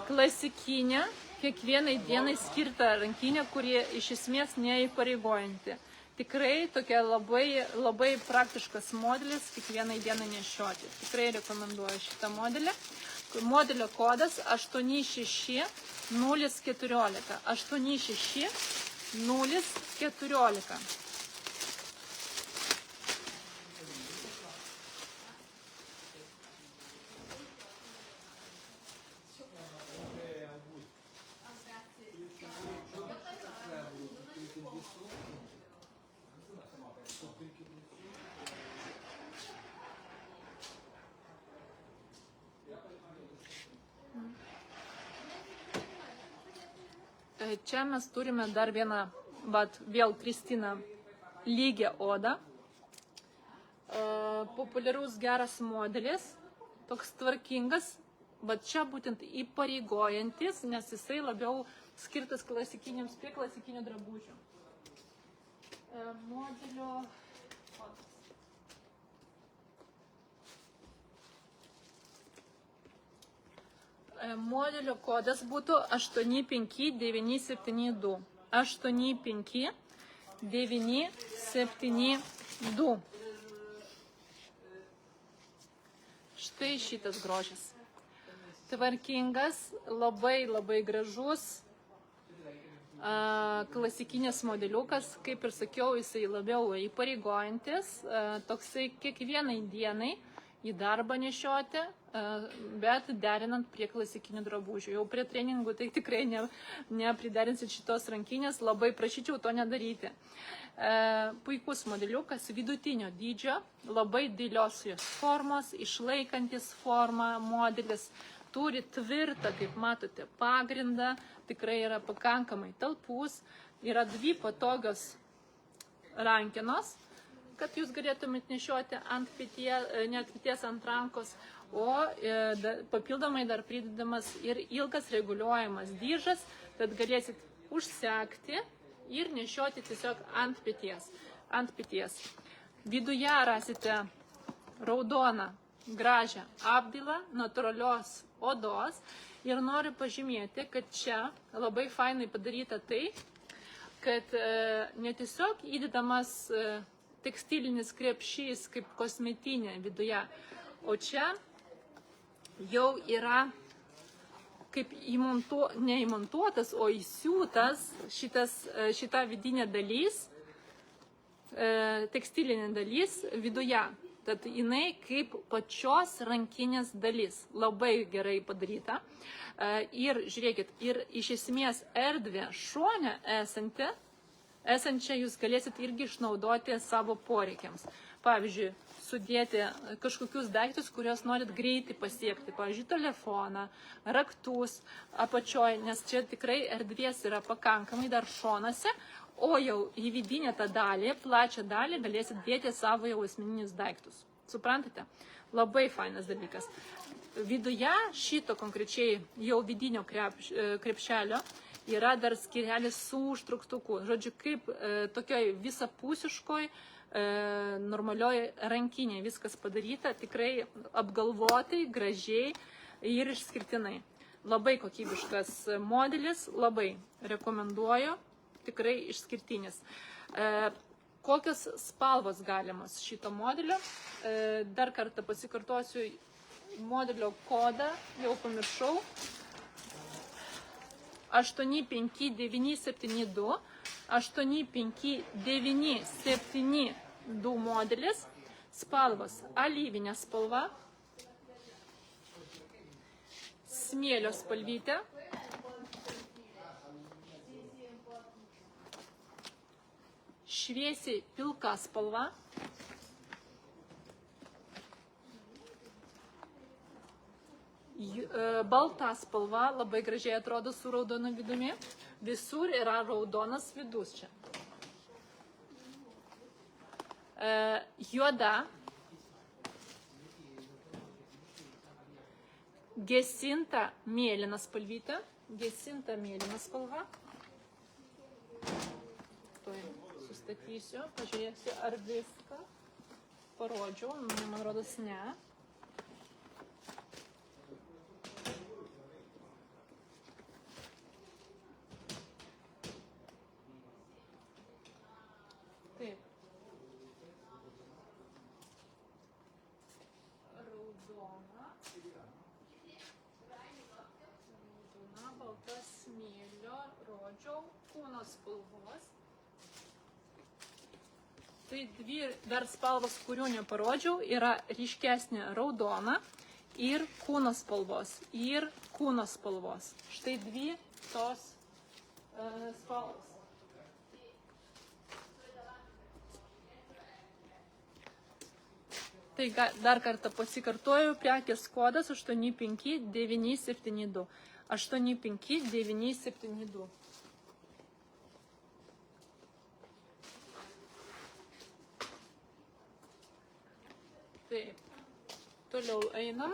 Klasikinė, kiekvienai dienai skirta rankinė, kurie iš esmės neįpareigojanti. Tikrai tokia labai praktiškas modelis, kiekvienai dienai nešioti. Tikrai rekomenduoju šitą modelį. Modelio kodas 86014. 86014. Čia mes turime dar vieną, vėl Kristina, lygią odą. populiarus geras modelis, toks tvarkingas, bet čia būtent įpareigojantis, nes jisai labiau skirtas prie klasikinių drabužių. Modelio kodas. Modelio kodas būtų 85972. 85972. Štai šitas grožis. Tvarkingas, labai gražus, klasikinis modeliukas, kaip ir sakiau, jisai labiau įpareigojantis, toksai kiekvienai dienai į darbą nešioti, bet derinant prie klasikinių drabužių. Jau prie treningų tai tikrai nepriderinsit šitos rankinės, labai prašyčiau to nedaryti. Puikus modeliukas, vidutinio dydžio, labai didelios formos, išlaikantis formą modelis, turi tvirtą, kaip matote, pagrindą, tikrai yra pakankamai talpus, yra dvi patogios rankenos, kad jūs galėtumėt nešioti ant peties, ant rankos, o papildomai dar pridedamas ir ilgas reguliuojamas diržas, kad galėsit užsegti ir nešioti tiesiog ant peties. Viduje rasite raudoną, gražią apdailą, natūralios odos ir noriu pažymėti, kad čia labai fainai padaryta tai, kad ne tiesiog įdedamas tekstilinis krepšys kaip kosmetinė viduje, o čia jau yra kaip neįmontuotas, o įsiūtas šita vidinė dalis, tekstilinė dalis viduje. Tad jinai kaip pačios rankinės dalis, labai gerai padaryta. Ir žiūrėkit, ir iš esmės erdvė šone esančią jūs galėsit irgi išnaudoti savo poreikiams. Pavyzdžiui, sudėti kažkokius daiktus, kuriuos norit greitai pasiekti. Pavyzdžiui, telefoną, raktus apačioje, nes čia tikrai erdvės yra pakankamai dar šonose, o jau į vidinę tą dalį, plačią dalį galėsit dėti savo jau asmeninius daiktus. Suprantate? Labai fainas dalykas. Viduje šito konkrečiai jau vidinio krepšelio yra dar skirelis su užtruktuku. Žodžiu, kaip tokioj visapusiškoj, normalioj rankinė viskas padaryta, tikrai apgalvotai, gražiai ir išskirtinai. Labai kokybiškas modelis, labai rekomenduoju, tikrai išskirtinis. Kokios spalvos galimas šito modelio? Dar kartą pasikartosiu modelio kodą, jau pamiršau. 85972. 85972 modelis. Spalvos alyvinė spalva. Smėlio spalvytė. Šviesiai pilka spalva, balta spalva, labai gražiai atrodo su raudonu vidumi, visur yra raudonas vidus čia. Juoda, gesinta mėlyna spalvytė, gesinta mėlyna spalva. Sustatysiu, pažiūrėsiu, ar viską parodžiau, man rodos ne. Taip. Raudona, balta smėlio, rodžiau, kūno spalvos. Tai dvi dar spalvos, kurių neparodžiau, yra ryškesnė raudona ir kūno spalvos. Štai dvi tos spalvos. Tai dar kartą pasikartoju, prekės kodas 85972. 85972. Taip, toliau einam.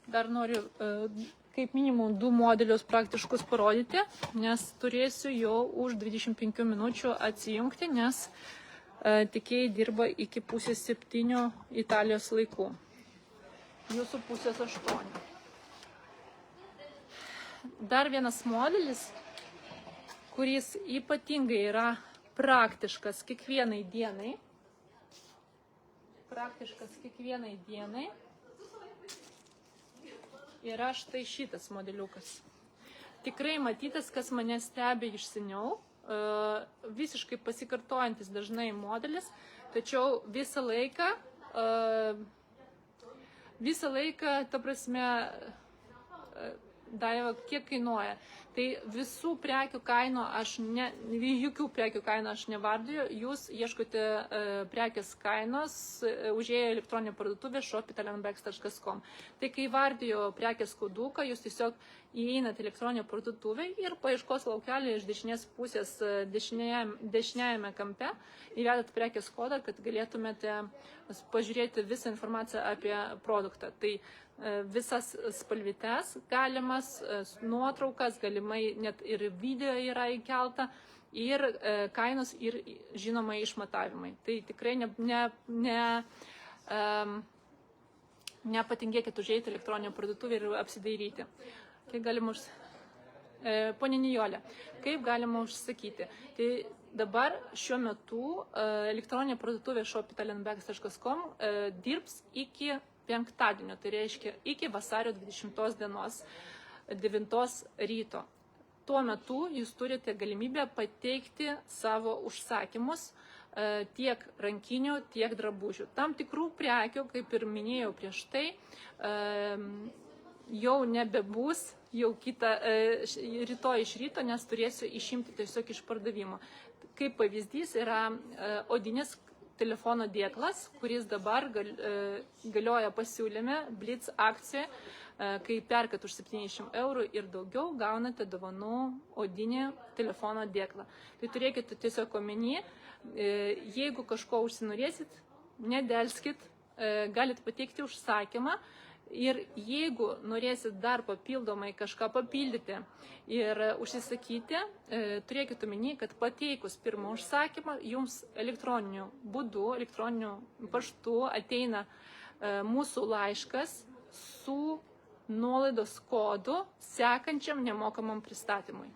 Dar noriu kaip minimum 2 modelius praktiškus parodyti, nes turėsiu jau už 25 minučių atsijungti, nes tikėjai dirba iki 6:30 Italijos laikų. Jūsų 7:30. Dar vienas modelis, kuris ypatingai yra praktiškas kiekvienai dienai. Yra štai šitas modeliukas. Tikrai matytas, kas mane stebi iš seniau, visiškai pasikartojantis dažnai modelis, tačiau visą laiką, ta prasme, Daiva, kiek kainuoja. Tai visų prekių kainų jokių prekių kainų aš nevardiju, jūs ieškote prekės kainos, užėję elektroninę parduotuvę shop.italianbags.com. Tai kai vardijo prekės koduką, jūs tiesiog įeinate elektroninę parduotuvę ir paieškos laukelį iš dešinės pusės dešiniajame kampe įvedat prekės kodą, kad galėtumėte pažiūrėti visą informaciją apie produktą. Tai visas spalvytes galimas, nuotraukas, galimai net ir video yra įkelta, ir kainos, ir žinoma išmatavimai. Tai tikrai nepatingėkit užeiti elektroninę parduotuvę ir apsidairyti. Kaip galima Pone Nijolė, kaip galima užsakyti? Tai dabar šiuo metu elektroninė parduotuvė shop.italianbags.com dirbs iki penktadienio, tai reiškia iki vasario 20 dienos 9 ryto. Tuo metu jūs turite galimybę pateikti savo užsakymus tiek rankinių, tiek drabužių. Tam tikrų prekių, kaip ir minėjau prieš tai, jau nebebus, jau rytoj iš ryto, nes turėsiu išimti tiesiog iš pardavimo. Kaip pavyzdys yra odinis telefono dėklas, kuris dabar galioja pasiūlyme Blitz akcijoje, kai perkat už 700 eurų ir daugiau, gaunate dovanų odinį telefono dėklą. Tai turėkite tiesiog omeny, jeigu kažko užsinorėsit, nedelskit, galit pateikti užsakymą. Ir jeigu norėsit dar papildomai kažką papildyti ir užsisakyti, turėkit omeny, kad pateikus pirmą užsakymą, jums elektroniniu būdu, elektroniniu paštu ateina mūsų laiškas su nuolaidos kodu sekančiam nemokamam pristatymui.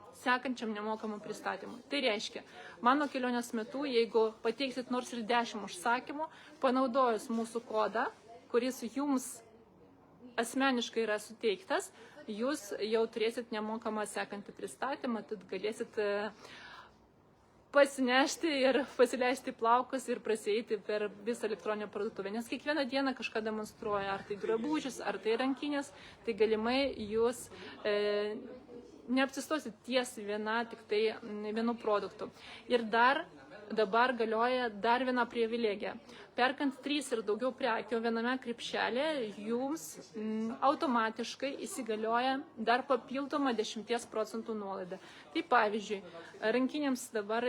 Tai reiškia, mano kelionės metu, jeigu pateiksit nors ir 10 užsakymų, panaudojus mūsų kodą, kuris jums asmeniškai yra suteiktas, jūs jau turėsit nemokamą sekantį pristatymą, tad galėsit pasinešti ir pasileisti plaukus ir prasieiti per visą elektroninę parduotuvę. Nes kiekvieną dieną kažką demonstruoja, ar tai drabužis, ar tai rankinės, tai galimai jūs neapsistosit ties vienu produktu. Ir dabar galioja dar viena privilegija. Perkant 3 ir daugiau prekių viename krepšelėje, jums automatiškai įsigalioja dar papildoma 10% nuolaida. Tai pavyzdžiui, rankinėms dabar,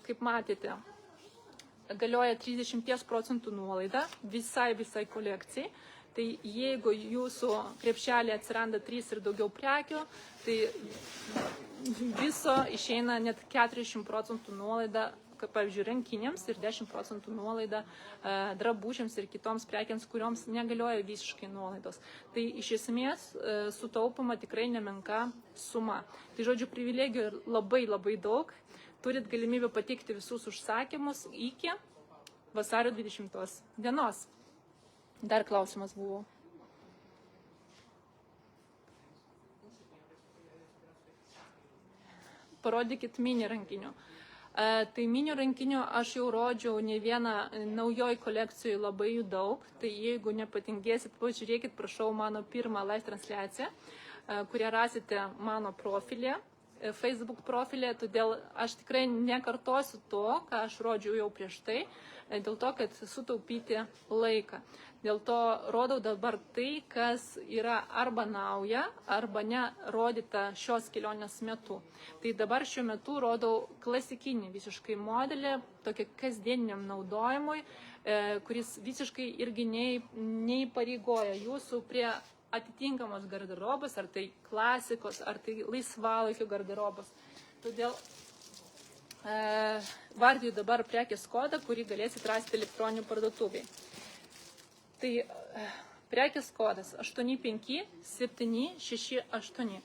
kaip matėte, galioja 30% nuolaida visai kolekcijai. Tai jeigu jūsų krepšelėje atsiranda 3 ir daugiau prekių, tai viso išeina net 40% nuolaida, kaip pavyzdžiui, rankinėms ir 10% nuolaida drabužiams ir kitoms prekiams, kurioms negalioja visiškai nuolaidos. Tai iš esmės sutaupoma tikrai nemenka suma. Tai žodžiu, privilegijų labai daug. Turit galimybę pateikti visus užsakymus iki vasario 20 dienos. Dar klausimas buvo. Parodykit mini rankinių. Tai mini rankinių aš jau rodžiau ne vieną naujoj kolekcijoj, labai jų daug. Tai jeigu nepatingėsit, pažiūrėkit, prašau, mano pirmą live transliaciją, kurią rasite mano profilė Facebook profilį, todėl aš tikrai nekartosiu to, ką aš rodžiau jau prieš tai, dėl to, kad sutaupyti laiką. Dėl to rodau dabar tai, kas yra arba nauja, arba nerodyta šios kelionės metu. Tai dabar šiuo metu rodau klasikinį visiškai modelį, tokį kasdieniniam naudojimui, kuris visiškai irgi neįpareigoja jūsų prie atitinkamos garderobos, ar tai klasikos, ar tai laisvalaikio garderobos. Todėl vardiju dabar prekės kodą, kurį galėsit rasti elektroninių parduotuviai. Tai prekės kodas 85768.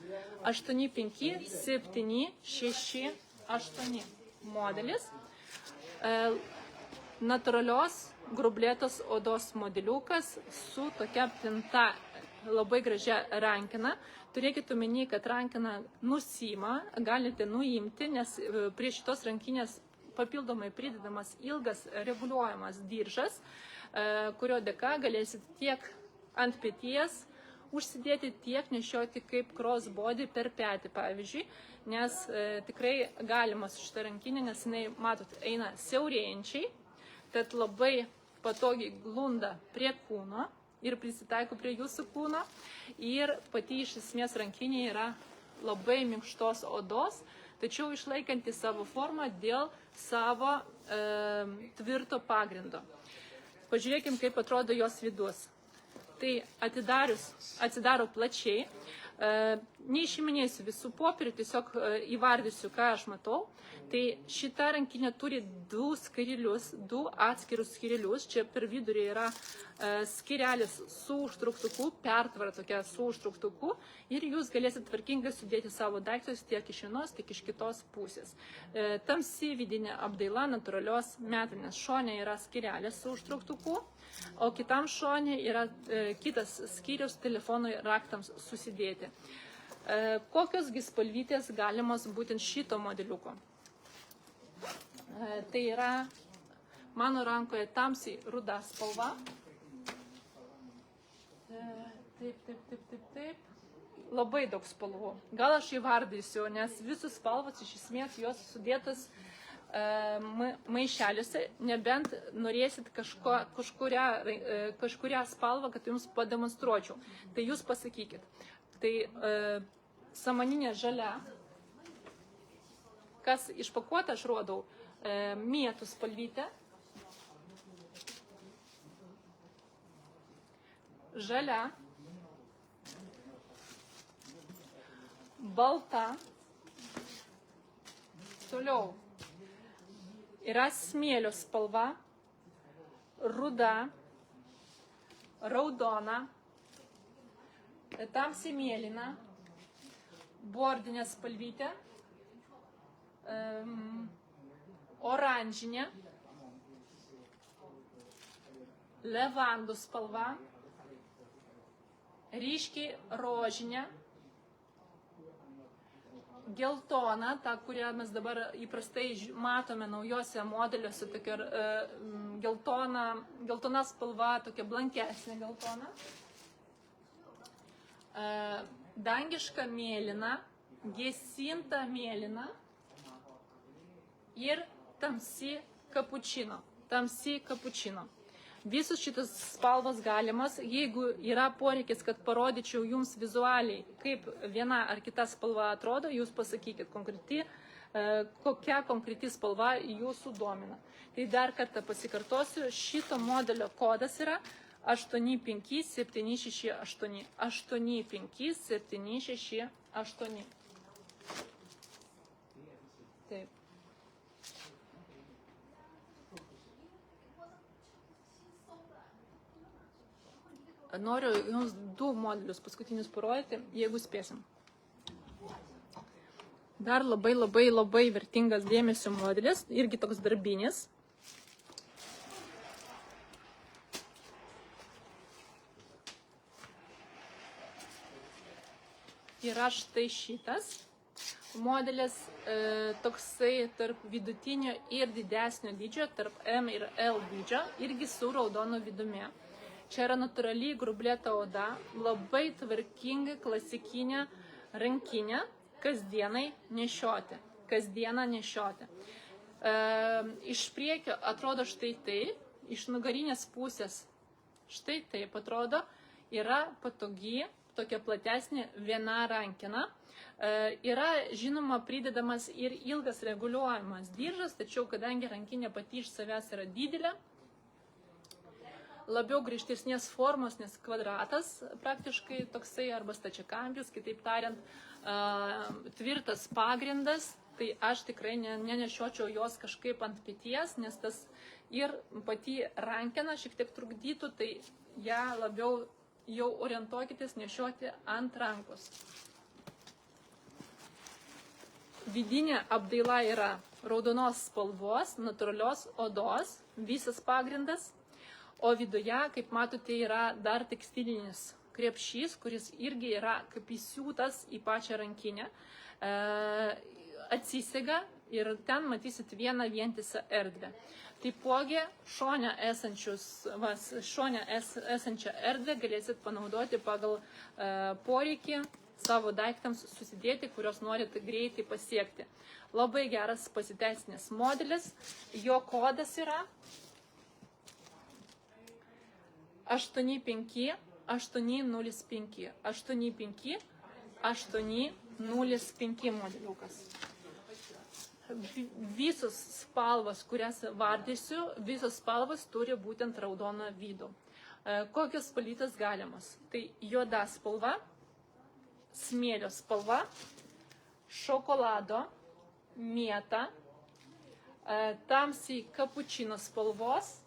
85768 modelis. Natūralios grublėtos odos modeliukas su tokia pinta labai gražia rankina. Turėkite omeny, kad rankina nusima, galite nuimti, nes prie šitos rankinės papildomai pridedamas ilgas reguliuojamas diržas, kurio dėka galėsit tiek ant peties užsidėti, tiek nešioti kaip crossbody per petį, pavyzdžiui, nes tikrai galima su šitą rankinę, nes jinai, matot, eina siaurėjančiai, tad labai patogiai glunda prie kūno ir prisitaiko prie jūsų kūno. Ir pati iš esmės rankinė yra labai minkštos odos, tačiau išlaikanti savo formą dėl savo tvirto pagrindo. Pažiūrėkim, kaip atrodo jos vidus. Tai atsidaro plačiai. Neišiminėsiu visų popierių, tiesiog įvardysiu, ką aš matau. Tai šita rankinė turi du atskirus skyrelius. Čia per vidurį yra skyrelis su užtrauktuku, pertvara tokia su užtrauktuku. Ir jūs galėsite tvarkingai sudėti savo daiktus tiek iš vienos, tiek iš kitos pusės. Tamsi vidinė apdaila natūralios medvilnės. Šone yra skyrelis su užtrauktuku, o kitam šone yra kitas skyrius telefonui raktams susidėti. Kokios spalvytės galimos būtent šito modeliuko? Tai yra mano rankoje tamsiai ruda spalva. Taip. Labai daug spalvų. Gal aš įvardysiu, nes visus spalvas iš esmės jos sudėtas maišeliuose, nebent norėsit kažkurią spalvą, kad jums pademonstruočiau. Tai jūs pasakykit. Tai samaninė žalia, kas išpakuota, aš rodau, mėtų spalvytę, žalia, balta, toliau yra smėlio spalva, ruda, raudona, tamsiai mėlyna, bordinė spalvytė, oranžinė, levandų spalva, ryškiai rožinė, geltona, ta, kurią mes dabar įprastai matome naujose modeliuose, tokia geltona spalva, tokia blankesnė geltona, dangiška mėlyna, gesinta mėlyna ir tamsi kapučino. Visus šitas spalvas galimas, jeigu yra poreikis, kad parodyčiau jums vizualiai, kaip viena ar kita spalva atrodo, jūs pasakykit kokia konkreti spalva jūsų domina. Tai dar kartą pasikartosiu, šito modelio kodas yra 85768. 85768. Taip. Noriu jums du modelius paskutinius parodyti, jeigu spėsim. Dar labai vertingas dėmesio modelis, irgi toks darbinis. Yra štai šitas modelis, toksai tarp vidutinio ir didesnio dydžio, tarp M ir L dydžio, irgi su raudonu vidumi. Čia yra natūraliai grublėta oda, labai tvarkinga klasikinė rankinė, kasdienai nešioti. Kasdieną nešioti. Iš priekio atrodo štai taip, iš nugarinės pusės štai taip atrodo, yra patogi, tokia platesnė viena rankena. Yra, žinoma, pridedamas ir ilgas reguliuojamas diržas, tačiau kadangi rankinė pati iš savęs yra didelė, labiau griežtesnės formos, nes kvadratas praktiškai toksai arba stačiakampis, kitaip tariant, tvirtas pagrindas, tai aš tikrai nenešiočiau jos kažkaip ant peties, nes tas ir pati rankena šiek tiek trukdytų, tai ją labiau jau orientuokitės nešioti ant rankos. Vidinė apdaila yra raudonos spalvos, natūralios odos, visas pagrindas, o viduje, kaip matote, yra dar tekstilinis krepšys, kuris irgi yra kaip įsiūtas į pačią rankinę, atsisega ir ten matysit vieną vientisą erdvę. Taipogi šone esančią erdvę galėsit panaudoti pagal poreikį savo daiktams susidėti, kurios norite greitai pasiekti. Labai geras pasiteisinęs modelis, jo kodas yra 85 805. 85 805 modeliukas. Visos spalvos, kurias vardysiu, visos spalvos turi būtent raudoną vidų. Kokios spalvytės galimos? Tai juoda spalva, smėlio spalva, šokolado, mėta, tamsiai kapučino spalvos,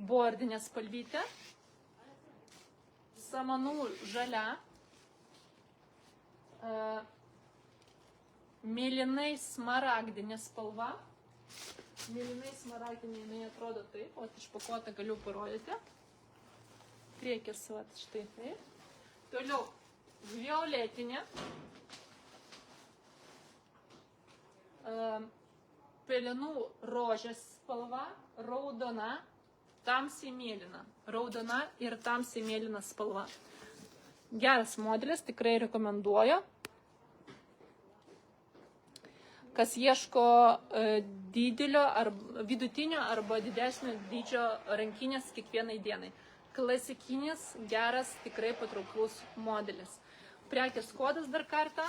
bordinė spalvytė, samanų žalia, mėlynai smaragdinė spalva. Mėlynai smaragdinė, jinai atrodo taip, o išpakuotą galiu parodyti. Priekis, štai taip. Toliau, violetinė. Pelenų rožės spalva, raudona, tamsiai mėlyna. Raudona ir tamsiai mėlyna spalva. Geras modelis, tikrai rekomenduoju. Kas ieško vidutinio arba didesnio dydžio rankinės kiekvienai dienai. Klasikinis, geras, tikrai patrauklus modelis. Prekės kodas dar kartą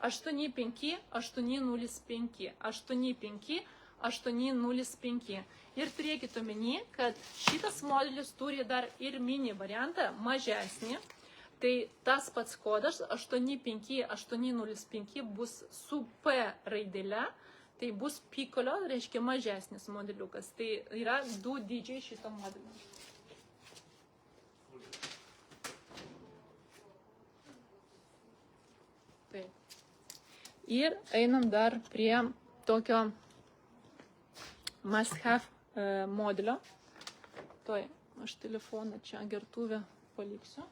85 805. 85 805. Ir turėkite omeny, kad šitas modelis turi dar ir mini variantą, mažesnį. Tai tas pats kodas 85 805 bus su P raidele, tai bus pikolio, reiškia mažesnis modeliukas. Tai yra du dydžiai šito modelio. Taip. Ir einam dar prie tokio must-have modelio. Tuoj, aš telefoną čia gertuvę paliksiu.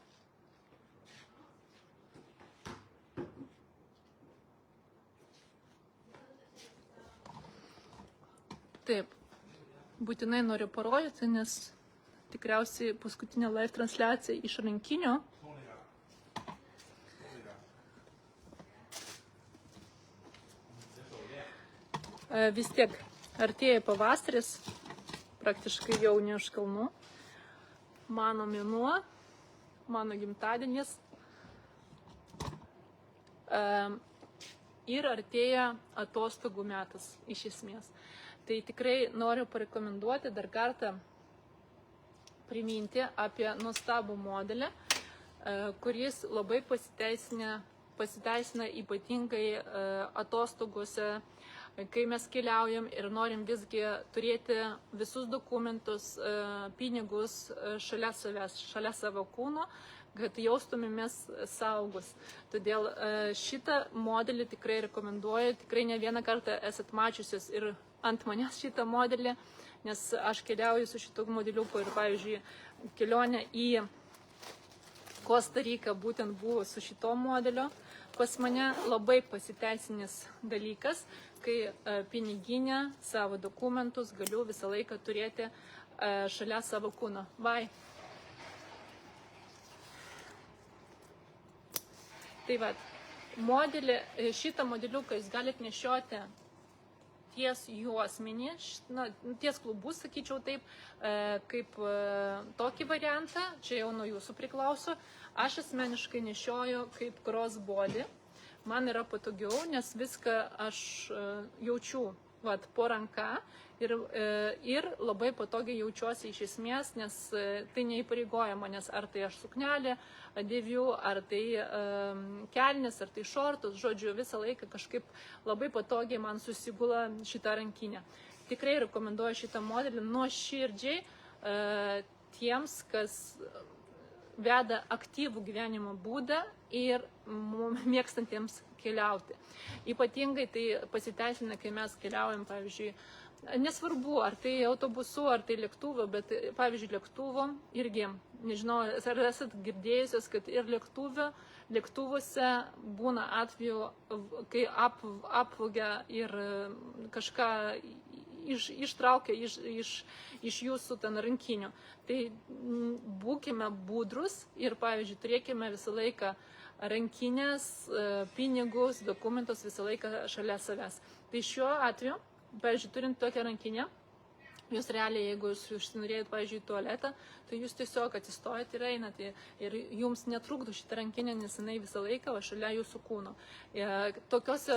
Taip, būtinai noriu parodyti, nes tikriausiai paskutinė live transliacija iš rankinio. Vis tiek artėja pavasaris, praktiškai jau ne už kalnų. Mano mėnuo, mano gimtadienis. Ir artėja atostogų metas iš esmės. Tai tikrai noriu parekomenduoti dar kartą priminti apie nuostabų modelį, kuris labai pasiteisina ypatingai atostogose, kai mes keliaujam ir norim visgi turėti visus dokumentus, pinigus šalia savęs, šalia savo kūno, kad jaustumėmės saugus. Todėl šitą modelį tikrai rekomenduoju, tikrai ne vieną kartą esat mačiusios ir ant manęs šitą modelį, nes aš keliauju su šitu modeliuku ir, pavyzdžiui, kelionė į Kostariką būtent buvo su šito modelio. Pas mane labai pasiteisinis dalykas, kai piniginę, savo dokumentus galiu visą laiką turėti šalia savo kūno. Bye. Tai va, Modelį, šitą modeliuką jūs galite nešioti ties juosmenį, ties klubus, sakyčiau taip, kaip tokį variantą, čia jau nuo jūsų priklauso. Aš asmeniškai nešioju kaip crossbody, man yra patogiau, nes viską aš jaučiu po ranka ir labai patogiai jaučiuosi iš esmės, nes tai neįpareigoja manęs, ar tai aš suknelė dėviu, ar tai kelnes, ar tai šortus, žodžiu, visą laiką kažkaip labai patogiai man susigula šitą rankinę. Tikrai rekomenduoju šitą modelį nuoširdžiai tiems, kas veda aktyvų gyvenimo būdą ir mėgstantiems keliauti. Ypatingai tai pasiteisina, kai mes keliaujam, pavyzdžiui, nesvarbu, ar tai autobusu, ar tai lėktuvu, bet, pavyzdžiui, lėktuvo irgi, nežinau, ar esat girdėjusios, kad ir lėktuvuose būna atveju, kai apvogia ir kažką ištraukia iš jūsų ten rankinių. Tai būkime budrus ir, pavyzdžiui, turėkime visą laiką rankinės, pinigus, dokumentus visą laiką šalia savęs. Tai šiuo atveju, pavyzdžiui, turint tokią rankinę, jūs realiai, jeigu jūs užsinorėjot, pavyzdžiui, į tualetą, tai jūs tiesiog atsistojat ir einate ir jums netrukdo šitą rankinę, nes jinai visą laiką šalia jūsų kūno. Tokiose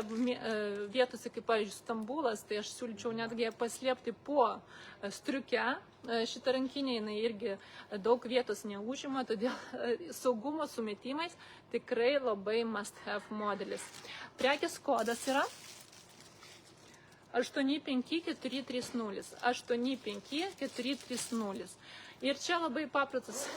vietose, kaip, pavyzdžiui, Stambulas, tai aš siūlyčiau netgi paslėpti po striuke šitą rankinę, jinai irgi daug vietos neužima, todėl saugumo sumetimais tikrai labai must have modelis. Prekės kodas yra 85430. 85430. Ir čia labai paprastas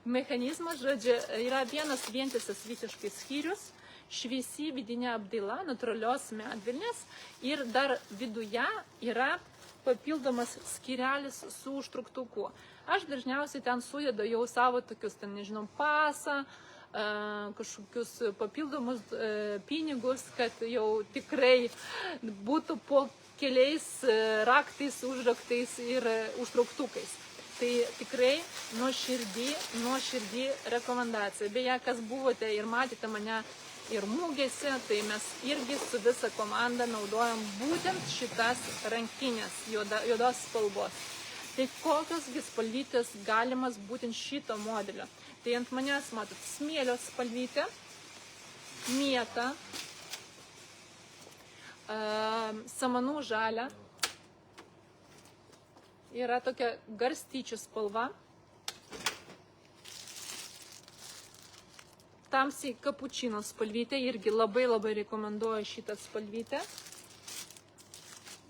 mechanizmas, žodžiu, yra vienas vientisas visiškai skyrius, šviesi vidinė apdaila, natūralios medvilnės ir dar viduje yra papildomas skyrelis su užtrauktuku. Aš dažniausiai ten sudedu jau savo tokius, ten, nežinau, pasą, kažkokius papildomus pinigus, kad jau tikrai būtų po keliais raktais, užraktais ir užtrauktukais. Tai tikrai nuoširdį rekomendacija. Beje, kas buvote ir matėte mane ir mūgėse, tai mes irgi su visa komanda naudojam būtent šitas rankinės juodos spalvos. Tai kokiosgi spalvytės galimas būtent šito modelio. Tai ant manęs matot smėlio spalvytė, mėta, samanų žalia, yra tokia garstyčių spalva, tamsiai kapučino spalvytė, irgi labai rekomenduoju šitą spalvytę.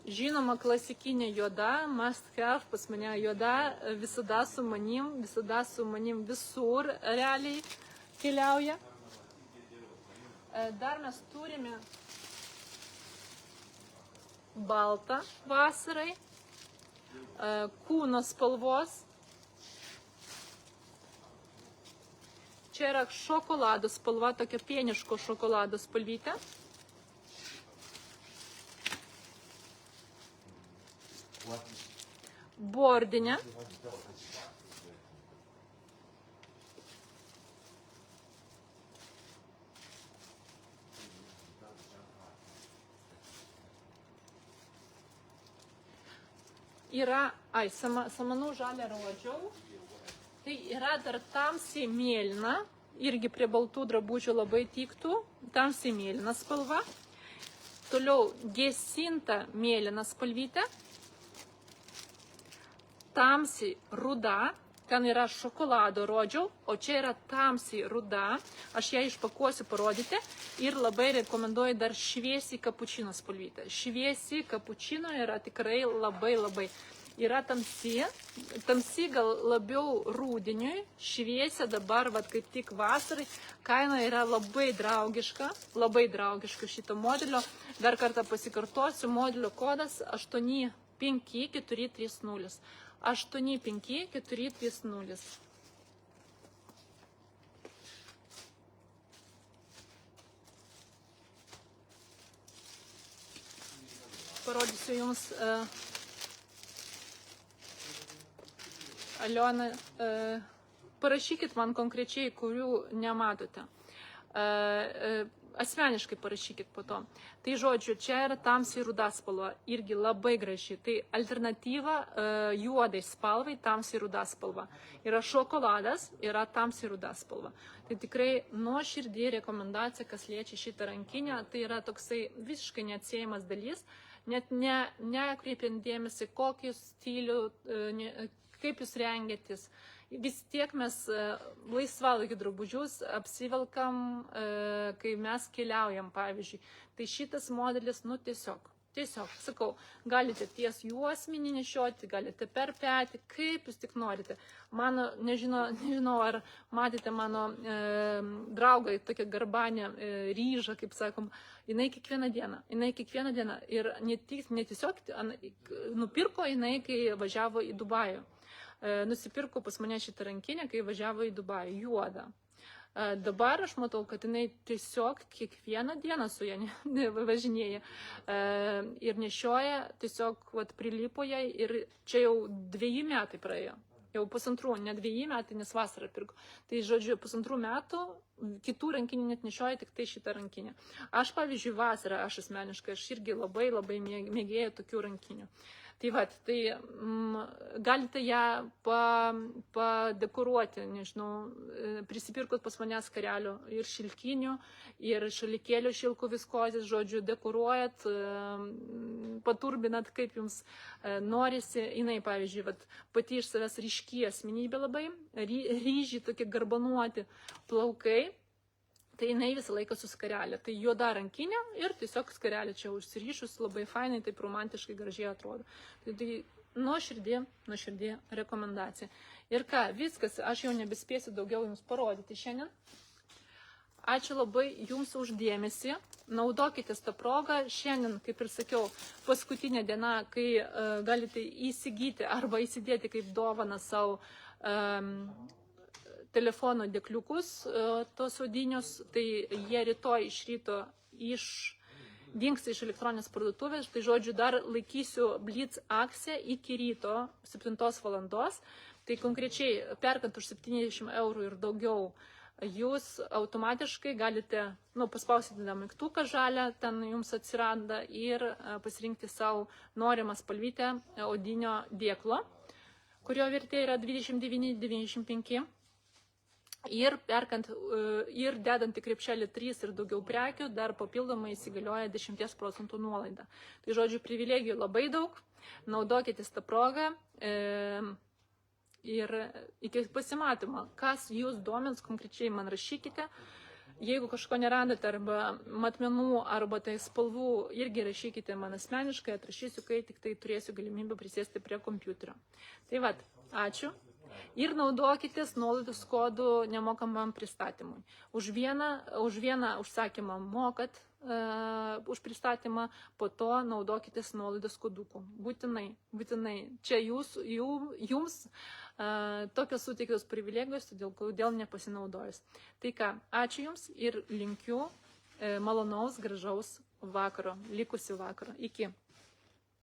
Žinoma, klasikinė juoda, must have, pas mane juoda, visada su manim visur realiai keliauja. Dar mes turime baltą vasarai, kūno spalvos. Čia yra šokolado spalva, tokia pieniško šokolado spalvytė. Bordinė. Yra, samanų žalia rodžiau, tai yra dar tamsiai mėlyna, irgi prie baltų drabužių labai tiktų, tamsiai mėlyna spalva. Toliau gesinta mėlyna spalvytė, tamsiai ruda, ten yra šokolado rodžiau, o čia yra tamsiai ruda, aš ją išpakuosiu parodyti ir labai rekomenduoju dar šviesiai kapučino spalvytę. Šviesiai kapučino yra tikrai labai, yra tamsi gal labiau rudeniui, šviesia dabar, kaip tik vasarai, kaina yra labai draugiška šito modelio. Dar kartą pasikartosiu, modelio kodas 85430. 85430. Parodysiu jums, Aliona, parašykit man konkrečiai, kurių nematote. asmeniškai parašykit po to. Tai žodžiu, čia yra tamsiai ruda spalva, irgi labai graži. Tai alternatyva juodai spalvai, tamsiai ruda spalva. Yra šokoladas, yra tamsiai ruda spalva. Tai tikrai nuoširdį rekomendacija, kas liečia šitą rankinę, tai yra toksai visiškai neatsiejamas dalis, net nekreipiant dėmesį, kokį stilių, kaip jūs rengėtis. Vis tiek mes laisvalaikio drabužius apsivelkam, kai mes keliaujam, pavyzdžiui. Tai šitas modelis, nu tiesiog, sakau, galite ties juosmenį nešioti, galite per petį, kaip jūs tik norite. Mano, nežinau, ar matėte mano draugai, tokia garbanė ryža, kaip sakom, jinai kiekvieną dieną. Ir ne tiesiog nupirko jinai, kai važiavo į Dubajų. Nusipirko pas mane šitą rankinę, kai važiavo į Dubajų, juodą. Dabar aš matau, kad jinai tiesiog kiekvieną dieną su ją važinėja ir nešioja, tiesiog prilipo jai ir čia jau 2 metai praėjo. Jau 1,5, ne 2 metai, nes vasarą pirko. Tai žodžiu, 1,5 metų kitų rankinių net nešioja, tik tai šitą rankinę. Aš, pavyzdžiui, vasarą, aš asmeniškai, aš irgi labai mėgėju tokių rankinių. Tai galite ją padekoruoti, nežinau, prisipirkot pas manęs karelių ir šilkinių, ir šalikėlių šilkų viskozės, žodžiu, dekoruojat, paturbinat, kaip jums norisi. Jinai, pavyzdžiui, pati iš savęs ryški asmenybė labai, ryžiai tokie garbanuoti plaukai. Tai jinai visą laiką su skarelė. Tai juoda rankinė ir tiesiog skarelė čia užsirišus, labai fainai, taip romantiškai gražiai atrodo. Tai nuoširdį rekomendacija. Ir ką, viskas, aš jau nebespėsiu daugiau jums parodyti šiandien. Ačiū labai jums už dėmesį. Naudokitės tą progą. Šiandien, kaip ir sakiau, paskutinė diena, kai galite įsigyti arba įsidėti kaip dovaną savo telefono dėkliukus, tos odinius, tai jie rytoj iš ryto dingsta iš elektroninės parduotuvės. Tai žodžiu, dar laikysiu Blitz akciją iki ryto 7 valandos. Tai konkrečiai perkant už 70 eurų ir daugiau, jūs automatiškai galite, paspausyti mygtuką žalią, ten jums atsiranda ir pasirinkti savo norimą spalvytę odinio dėklo, kurio vertė yra 29,95. Ir perkant ir dedant į krepšelį 3 ir daugiau prekių, dar papildomai įsigalioja 10% nuolaida. Tai žodžiu, privilegijų labai daug, naudokitės tą progą ir iki pasimatymo. Kas jūs domins, konkrečiai man rašykite. Jeigu kažko nerandate arba matmenų, arba tai spalvų, irgi rašykite man asmeniškai, atrašysiu, kai tik tai turėsiu galimybę prisėsti prie kompiuterio. Tai ačiū. Ir naudokitės nuolaidos kodų nemokamam pristatymui. Už vieną užsakymą mokat už pristatymą, po to naudokitės nuolaidos kodukų. Būtinai. Čia jums tokios suteiktos privilegijos, todėl nepasinaudojus. Tai ką, ačiū jums ir linkiu malonaus, gražaus vakaro, likusių vakaro. Iki.